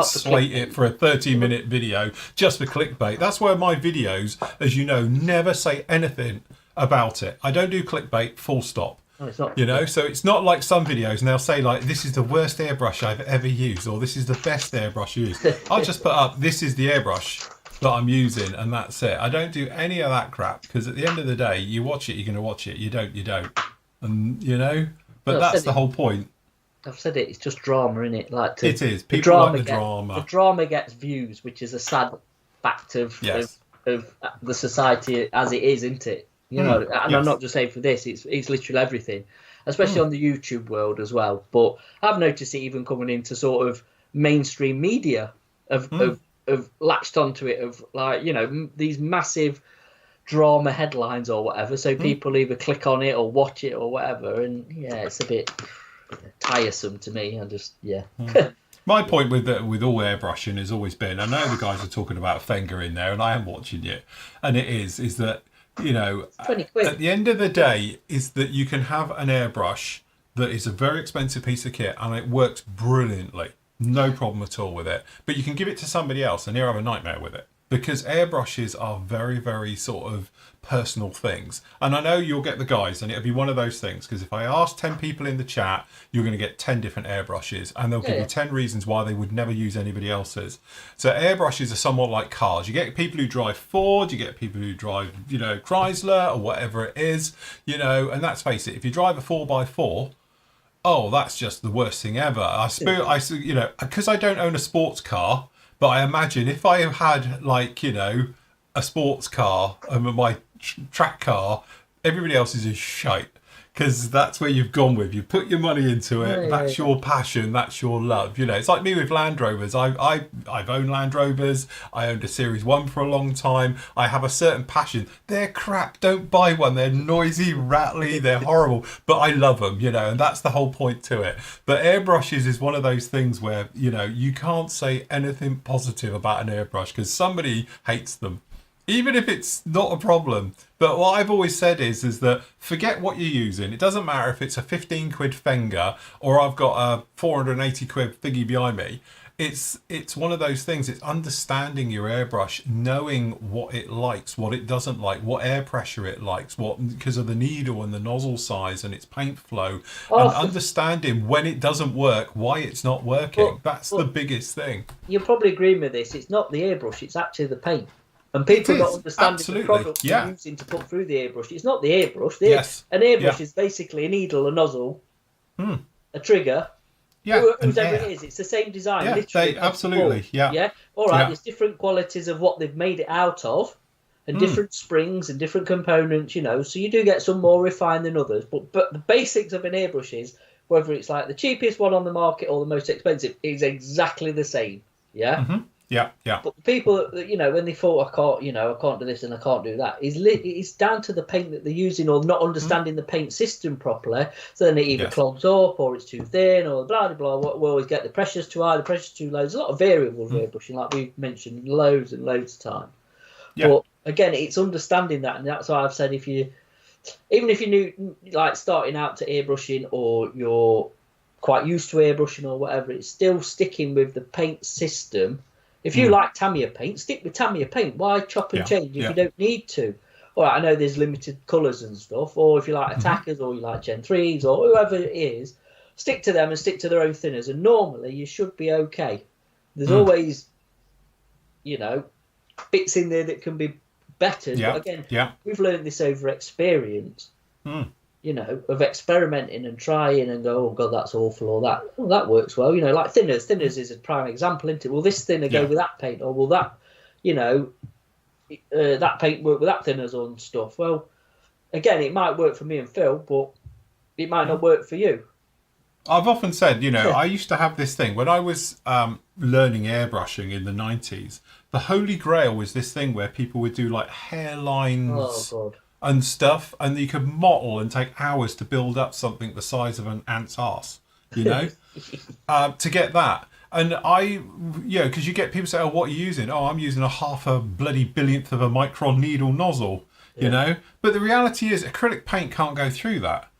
slate it for a 30-minute video just for clickbait. That's where my videos, as you know, never say anything about it. I don't do clickbait, full stop. You know, so it's not like some videos and they'll say like, this is the worst airbrush I've ever used, or this is the best airbrush used. I'll just put up, this is the airbrush that I'm using, and that's it. I don't do any of that crap, because at the end of the day, you watch it, you're going to watch it. You don't. And, you know, but that's the whole point. I've said it, it's just drama, isn't it? Like it is. People like the drama. The drama gets views, which is a sad fact of the society as it is, isn't it? You know, and I'm not just saying for this, it's literally everything, especially on the YouTube world as well. But I've noticed it even coming into sort of mainstream media of latched onto it, of like, you know, these massive drama headlines or whatever. So people either click on it or watch it or whatever. And it's a bit tiresome to me. I just, My point with all airbrushing has always been, I know the guys are talking about Fenger in there, and I am watching it, and it is that, you know, at the end of the day, is that you can have an airbrush that is a very expensive piece of kit and it works brilliantly. No problem at all with it. But you can give it to somebody else and he'll have a nightmare with it. Because airbrushes are very, very sort of personal things. And I know you'll get the guys, and it'll be one of those things, because if I ask 10 people in the chat, you're going to get 10 different airbrushes, and they'll give you 10 reasons why they would never use anybody else's. So airbrushes are somewhat like cars. You get people who drive Ford, you get people who drive, you know, Chrysler or whatever it is, you know, and let's face it, if you drive a 4x4, oh, that's just the worst thing ever. You know, because I don't own a sports car, but I imagine if I had, like, you know, a sports car and my track car, everybody else is shite. Because that's where you've gone with. You put your money into it. That's your passion. That's your love. You know, it's like me with Land Rovers. I've owned Land Rovers. I owned a Series 1 for a long time. I have a certain passion. They're crap. Don't buy one. They're noisy, rattly. They're horrible. But I love them, you know, and that's the whole point to it. But airbrushes is one of those things where, you know, you can't say anything positive about an airbrush because somebody hates them. Even if it's not a problem. But what I've always said is that forget what you're using. It doesn't matter if it's a 15 quid Fenger or I've got a 480 quid thingy behind me. It's one of those things. It's understanding your airbrush, knowing what it likes, what it doesn't like, what air pressure it likes, what because of the needle and the nozzle size and its paint flow, and understanding when it doesn't work, why it's not working. That's the biggest thing. You'll probably agree with this. It's not the airbrush; it's actually the paint. And people don't understand the product you're using to put through the airbrush. It's not the airbrush. An airbrush is basically a needle, a nozzle, a trigger. Whoever it is, it's the same design. Yeah, literally, absolutely. Yeah. All right. There's different qualities of what they've made it out of, and different springs and different components. So you do get some more refined than others. But the basics of an airbrush is whether it's like the cheapest one on the market or the most expensive is exactly the same. Yeah. Mm-hmm. Yeah. But the people, when they thought I can't do this and I can't do that, it's down to the paint that they're using or not understanding the paint system properly. So then it either clogs up or it's too thin or blah blah blah. We always get the pressures too high, the pressures too low. There's a lot of variables with airbrushing, like we've mentioned loads and loads of time. Yeah. But again, it's understanding that, and that's why I've said even if you're new, like starting out to airbrushing or you're quite used to airbrushing or whatever, it's still sticking with the paint system. If you like Tamiya paint, stick with Tamiya paint. Why chop and change if you don't need to? All right, I know there's limited colours and stuff, or if you like Attackers or you like Gen 3s or whoever it is, stick to them and stick to their own thinners, and normally you should be okay. There's always, bits in there that can be better. But again, we've learned this over experience. Of experimenting and trying and go, oh god, that's awful, or that works well. Like thinners. Thinners is a prime example, isn't it? Will this thinner go with that paint, or will that, that paint work with that thinners on stuff? Well, again, it might work for me and Phil, but it might not work for you. I've often said, I used to have this thing when I was learning airbrushing in the 90s. The holy grail was this thing where people would do like hairlines. Oh god. And stuff, and you could model and take hours to build up something the size of an ant's arse, to get that. And because you get people say, oh, what are you using? Oh, I'm using a half a bloody billionth of a micron needle nozzle, But the reality is acrylic paint can't go through that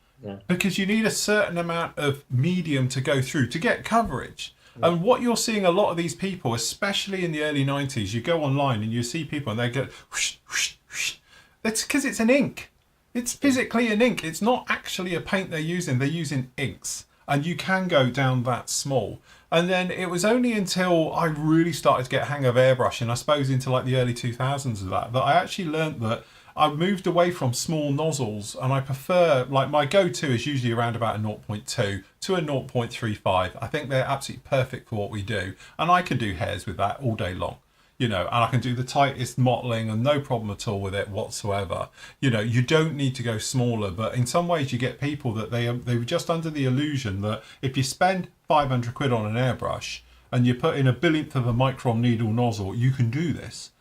because you need a certain amount of medium to go through to get coverage. And what you're seeing a lot of these people, especially in the early 90s, you go online and you see people and they go, whoosh, whoosh, whoosh. It's because it's an ink. It's physically an ink. It's not actually a paint they're using. They're using inks. And you can go down that small. And then it was only until I really started to get hang of airbrushing, I suppose into like the early 2000s of that I actually learnt that I moved away from small nozzles, and I prefer, like my go-to is usually around about a 0.2 to a 0.35. I think they're absolutely perfect for what we do. And I can do hairs with that all day long. And I can do the tightest mottling and no problem at all with it whatsoever. You don't need to go smaller, but in some ways you get people that they were just under the illusion that if you spend 500 quid on an airbrush and you put in a billionth of a micron needle nozzle, you can do this.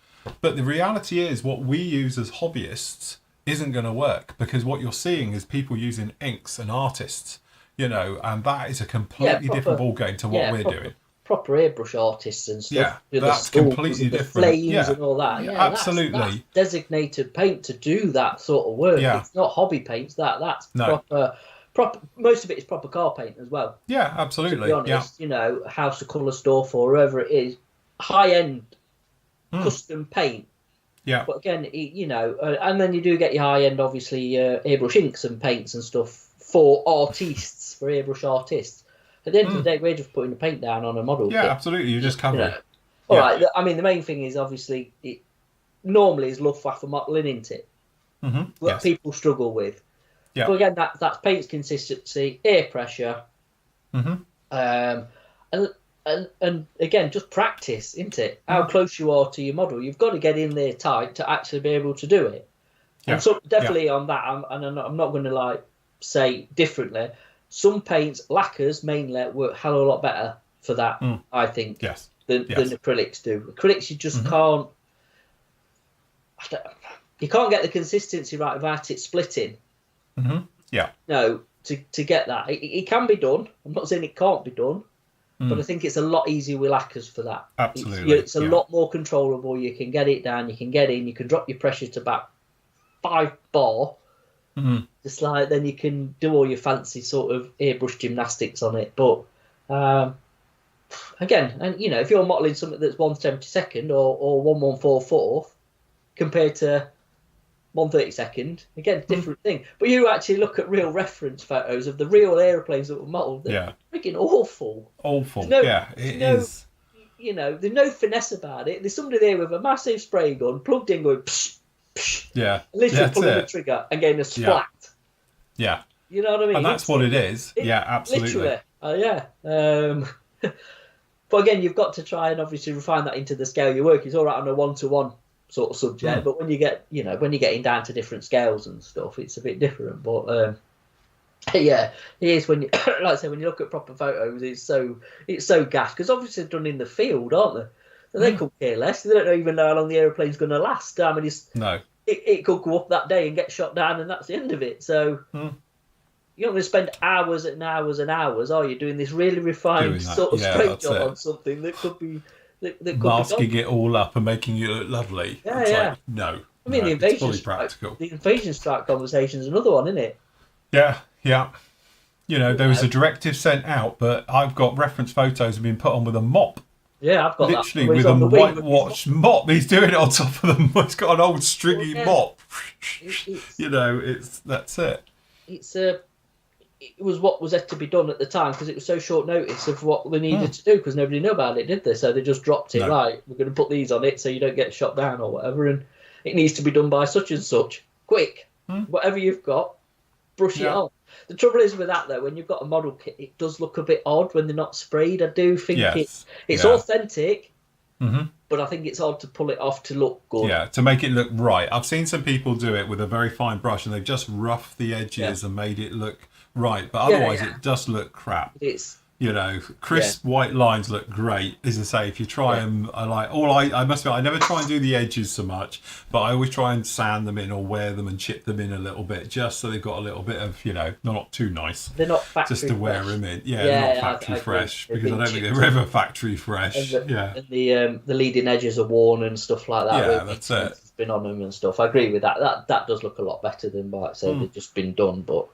But the reality is what we use as hobbyists isn't going to work, because what you're seeing is people using inks and artists, and that is a completely different ballgame to what we're doing. Proper airbrush artists and stuff. Yeah, that's completely different. Flames and all that. Yeah, absolutely. That's designated paint to do that sort of work. Yeah. It's not hobby paints. That's proper. Most of it is proper car paint as well. Yeah, absolutely. To be honest, House of Colour stuff or whoever it is, high end custom paint. Yeah. But again, and then you do get your high end, obviously, airbrush inks and paints and stuff for artists, for airbrush artists. At the end of the day, we're just putting the paint down on a model. Yeah, absolutely. You just cover it. All right. I mean, the main thing is obviously it normally is Luftwaffe modelling, isn't it? What people struggle with. Yeah. But again, that's paint's consistency, air pressure, and again, just practice, isn't it? How close you are to your model. You've got to get in there tight to actually be able to do it. Yeah. And so definitely on that, I'm not going to say differently. Some paints, lacquers mainly, work a hell of a lot better for that, I think, than acrylics do. Acrylics, you just can't... You can't get the consistency right without it splitting. Yeah. No, to get that. It can be done. I'm not saying it can't be done. But I think it's a lot easier with lacquers for that. Absolutely. It's a lot more controllable. You can get it down, you can get in, you can drop your pressure to about 5 bar. Just like then you can do all your fancy sort of airbrush gymnastics on it. But again, and you know, if you're modelling something that's 1/72 or 1/144 compared to 1/32, again, different thing. But you actually look at real reference photos of the real aeroplanes that were modelled. They're freaking awful. Awful. It is. You know, there's no finesse about it. There's somebody there with a massive spray gun plugged in, going psh, psh, literally pulling the trigger and getting a splat. Yeah. You know what I mean? And that's what it is. Yeah, absolutely. Literally. But again, you've got to try and obviously refine that into the scale you work. It's all right on a 1-to-1 sort of subject, but when you get, you know, when you're getting down to different scales and stuff, it's a bit different. But yeah, it is when you, like I say, when you look at proper photos, it's so gaff because obviously they're done in the field, aren't they? So they could care less. They don't even know how long the aeroplane's going to last. I mean, it could go up that day and get shot down, and that's the end of it. So you're not going to spend hours and hours and hours, are you, doing this really refined sort of spray job on something that could be that could masking it all up and making it look lovely. Like, no. I mean, the invasion strike conversation is another one, isn't it? Yeah. You know, there was a directive sent out, but I've got reference photos have been put on with a mop. Yeah, I've got literally with a whitewashed mop. He's doing it on top of them. He's got an old stringy mop. You know, that's it. It was what was had to be done at the time because it was so short notice of what they needed to do because nobody knew about it, did they? So they just dropped it. Right, we're going to put these on it so you don't get shot down or whatever, and it needs to be done by such and such. Quick, whatever you've got, brush it on. The trouble is with that though, when you've got a model kit, it does look a bit odd when they're not sprayed. I do think it's authentic, but I think it's odd to pull it off to look good. Yeah, to make it look right. I've seen some people do it with a very fine brush and they've just roughed the edges and made it look right, but otherwise it does look crap. It's, you know, crisp white lines look great. As I say, if you try them, I must admit, I never try and do the edges so much, but I always try and sand them in or wear them and chip them in a little bit, just so they've got a little bit of, you know, not too nice. They're not factory just to wear fresh. them in. They're not factory fresh because I don't think they're ever factory fresh. And the leading edges are worn and stuff like that. Yeah, that's it. It's been on them and stuff. I agree with that. That does look a lot better than, like I say, they've just been done. But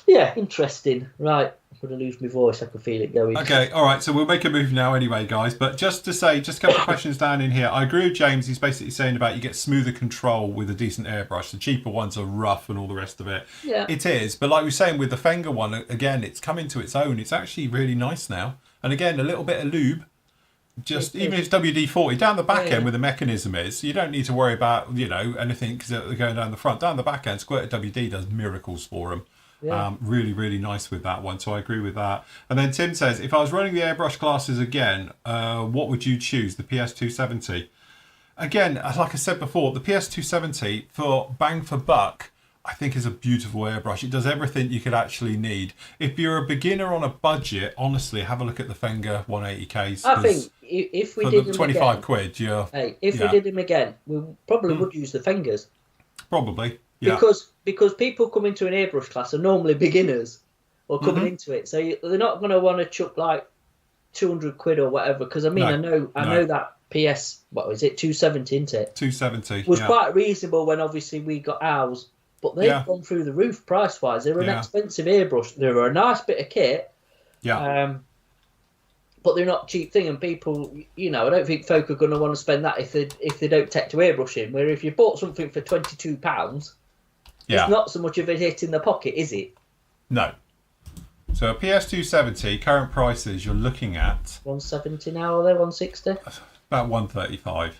yeah, interesting. Right. I'm going to lose my voice. I can feel it going. Okay, all right. So we'll make a move now anyway, guys. But just to say, just a couple of questions down in here. I agree with James. He's basically saying about you get smoother control with a decent airbrush. The cheaper ones are rough and all the rest of it. Yeah. It is. But like we were saying with the Fenger one, again, it's come into its own. It's actually really nice now. And again, a little bit of lube. Just even if it's WD-40 down the back end where the mechanism is, you don't need to worry about, you know, anything because they're going down the front. Down the back end, squirted WD does miracles for them. Really, really nice with that one. So I agree with that. And then Tim says, if I was running the airbrush classes again, what would you choose? The PS270. Again, like I said before, the PS270 for bang for buck, I think is a beautiful airbrush. It does everything you could actually need. If you're a beginner on a budget, honestly, have a look at the Fenger 180Ks. I think if we did them 25 again, quid, we did them again, we probably would use the Fengers. Probably. Yeah. Because people come into an airbrush class are normally beginners or coming into it, so they're not going to want to chuck like 200 quid or whatever. Because I mean, I know that PS, what was it, 270, isn't it? 270 was quite reasonable when obviously we got ours, but they've gone through the roof price wise. They're an expensive airbrush. They're a nice bit of kit. Yeah. But they're not a cheap thing, and people, you know, I don't think folk are going to want to spend that if they don't take to airbrushing. Where if you bought something for £22. It's not so much of a hit in the pocket, is it? No. So a PS270, current prices, you're looking at... 170 now, are they? 160? About 135.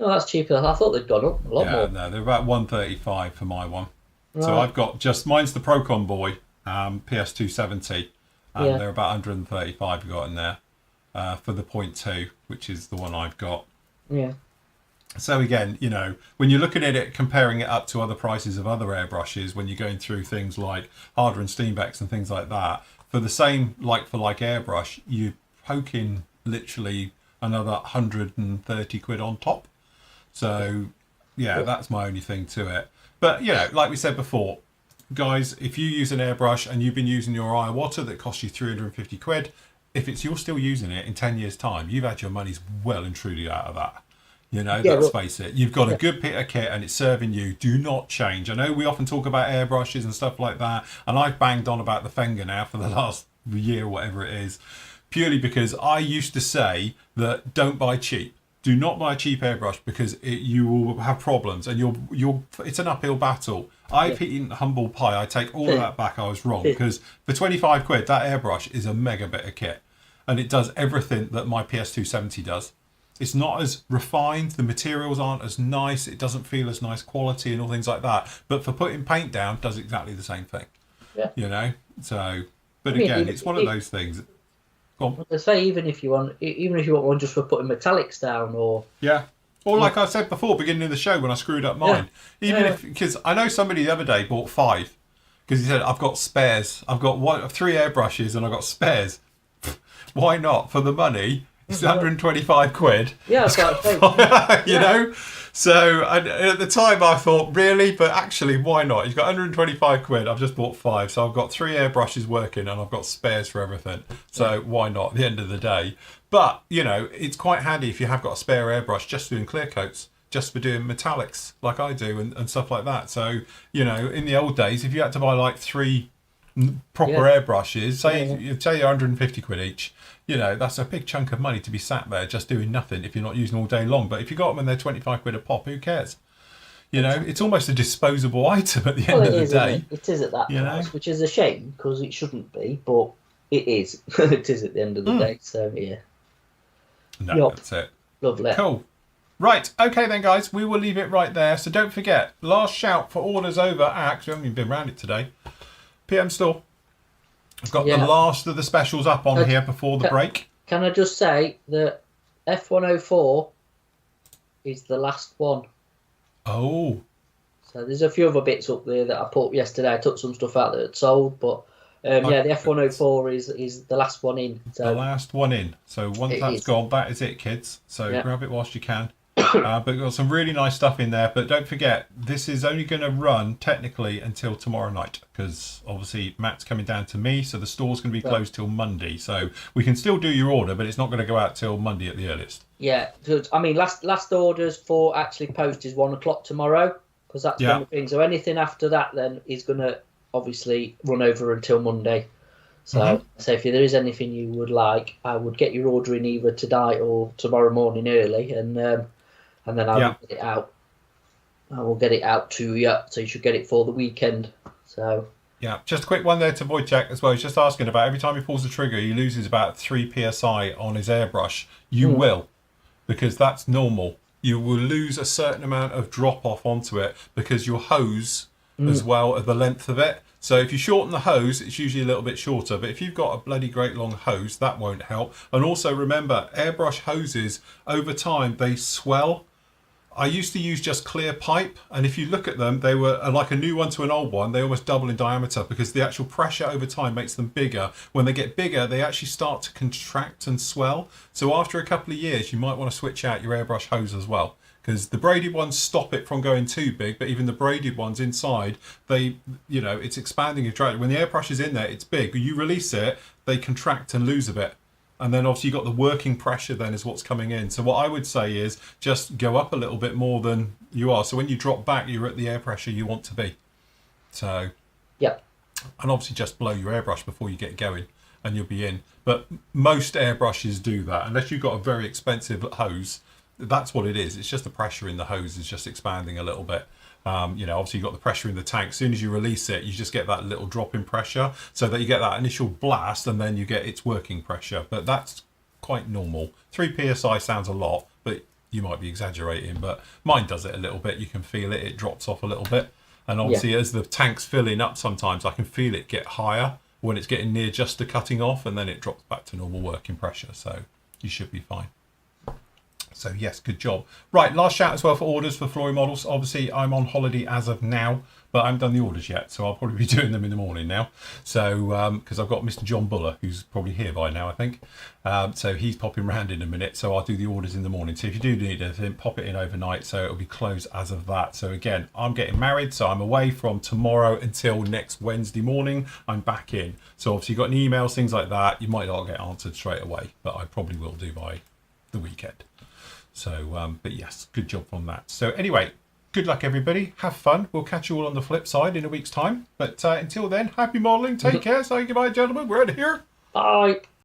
Oh, that's cheaper. I thought they'd gone up a lot more. Yeah, no, they're about 135 for my one. Right. So I've got mine's the Procon Boy, PS270. They're about 135 I've got in there for the 0.2, which is the one I've got. Yeah. So again, you know, when you're looking at it, comparing it up to other prices of other airbrushes, when you're going through things like Harder and Steenbecks and things like that, for the same like-for-like airbrush, you're poking literally another 130 quid on top. So, that's my only thing to it. But, you know, like we said before, guys, if you use an airbrush and you've been using your Iwata that costs you 350 quid, if you're still using it in 10 years' time, you've had your money's well and truly out of that. You know, Yeah, let's face it. You've got a good bit of kit and it's serving you. Do not change. I know we often talk about airbrushes and stuff like that, and I've banged on about the Fenger now for the last year or whatever it is, purely because I used to say that don't buy cheap. Do not buy a cheap airbrush because you will have problems and it's an uphill battle. I've eaten humble pie. I take all of that back. I was wrong, because for 25 quid, that airbrush is a mega bit of kit and it does everything that my PS270 does. It's not as refined, the materials aren't as nice, it doesn't feel as nice quality and all things like that. But for putting paint down, does exactly the same thing. Yeah. You know? So, but again, it's one of those things. Go on. I say, even if you want one just for putting metallics down, or or like I said before, beginning of the show when I screwed up mine. Because I know somebody the other day bought 5, because he said, I've got spares. I've got 3 airbrushes and I've got spares. Why not? For the money. It's 125 quid. Yeah, you know? So at the time I thought, really? But actually, why not? You've got 125 quid. I've just bought 5. So I've got 3 airbrushes working and I've got spares for everything. So why not at the end of the day? But, you know, it's quite handy if you have got a spare airbrush just for doing clear coats, just for doing metallics like I do and stuff like that. So, you know, in the old days, if you had to buy like 3 proper airbrushes, say you're 150 quid each, you know, that's a big chunk of money to be sat there just doing nothing if you're not using all day long. But if you got them and they're 25 quid a pop, who cares? You know, it's almost a disposable item at the end of the day. It is at that price, which is a shame because it shouldn't be, but it is. It is at the end of the day. So yeah. No, that's it. Lovely. Cool. Right, okay then guys, we will leave it right there. So don't forget, last shout for orders over at, because we haven't even been around it today, PM Store. I've got the last of the specials up on here before the break. Can I just say that F104 is the last one. Oh. So there's a few other bits up there that I put yesterday. I took some stuff out that had sold, but the F104 is the last one in. So the last one in. So once that's gone, that is it, kids. So grab it whilst you can. But we've got some really nice stuff in there. But don't forget, this is only going to run technically until tomorrow night, because obviously Matt's coming down to me, so the store's going to be closed till Monday. So we can still do your order, but it's not going to go out till Monday at the earliest. Yeah, so, I mean, last orders for actually post is 1 o'clock tomorrow, because that's one of the things. So anything after that then is going to obviously run over until Monday. So, if there is anything you would like, I would get your order in either tonight or tomorrow morning early, and then I will get it out. I will get it out to you, so you should get it for the weekend. So yeah, just a quick one there to Wojciech as well. He's just asking about every time he pulls the trigger, he loses about 3 psi on his airbrush. You will, because that's normal. You will lose a certain amount of drop off onto it because your hose, as well as the length of it. So if you shorten the hose, it's usually a little bit shorter. But if you've got a bloody great long hose, that won't help. And also remember, airbrush hoses, over time, they swell. I used to use just clear pipe. And if you look at them, they were like a new one to an old one. They almost double in diameter because the actual pressure over time makes them bigger. When they get bigger, they actually start to contract and swell. So after a couple of years, you might want to switch out your airbrush hose as well. Because the braided ones stop it from going too big, but even the braided ones inside, they, you know, it's expanding and contracting. When the airbrush is in there, it's big. You release it, they contract and lose a bit. And then obviously you've got the working pressure then is what's coming in. So what I would say is just go up a little bit more than you are. So when you drop back, you're at the air pressure you want to be. So, and obviously just blow your airbrush before you get going and you'll be in. But most airbrushes do that. Unless you've got a very expensive hose, that's what it is. It's just the pressure in the hose is just expanding a little bit. You know, obviously you've got the pressure in the tank. As soon as you release it, you just get that little drop in pressure so that you get that initial blast and then you get its working pressure. But that's quite normal. 3 psi sounds a lot, but you might be exaggerating. But mine does it a little bit. You can feel it. It drops off a little bit. And obviously as the tank's filling up, sometimes I can feel it get higher when it's getting near just to cutting off, and then it drops back to normal working pressure. So you should be fine. So yes, good job. Right, last shout as well for orders for Flory models. Obviously, I'm on holiday as of now, but I haven't done the orders yet, so I'll probably be doing them in the morning now. So because I've got Mr. John Buller, who's probably here by now, I think. So he's popping round in a minute, so I'll do the orders in the morning. So if you do need anything, pop it in overnight, so it'll be closed as of that. So again, I'm getting married, so I'm away from tomorrow until next Wednesday morning. I'm back in. So obviously you've got any emails, things like that, you might not get answered straight away, but I probably will do by the weekend. So, but yes, good job on that. So anyway, good luck, everybody. Have fun. We'll catch you all on the flip side in a week's time. But until then, happy modelling. Take care. Say goodbye, gentlemen. We're out of here. Bye.